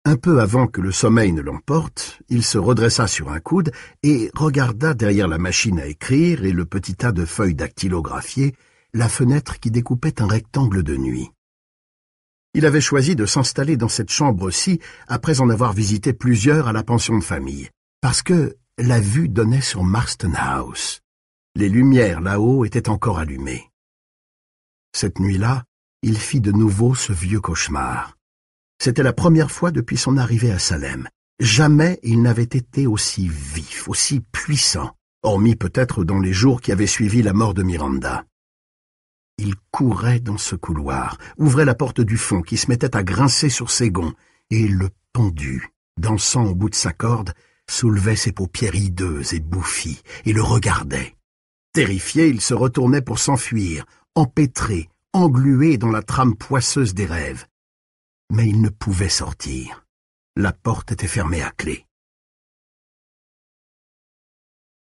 Un peu avant que le sommeil ne l'emporte, il se redressa sur un coude et regarda derrière la machine à écrire et le petit tas de feuilles dactylographiées la fenêtre qui découpait un rectangle de nuit. Il avait choisi de s'installer dans cette chambre-ci après en avoir visité plusieurs à la pension de famille, parce que la vue donnait sur Marston House. Les lumières là-haut étaient encore allumées. Cette nuit-là, il fit de nouveau ce vieux cauchemar. C'était la première fois depuis son arrivée à Salem. Jamais il n'avait été aussi vif, aussi puissant, hormis peut-être dans les jours qui avaient suivi la mort de Miranda. Il courait dans ce couloir, ouvrait la porte du fond qui se mettait à grincer sur ses gonds, et le pendu, dansant au bout de sa corde, soulevait ses paupières hideuses et bouffies, et le regardait. Terrifié, il se retournait pour s'enfuir, empêtré, englué dans la trame poisseuse des rêves. Mais il ne pouvait sortir. La porte était fermée à clé.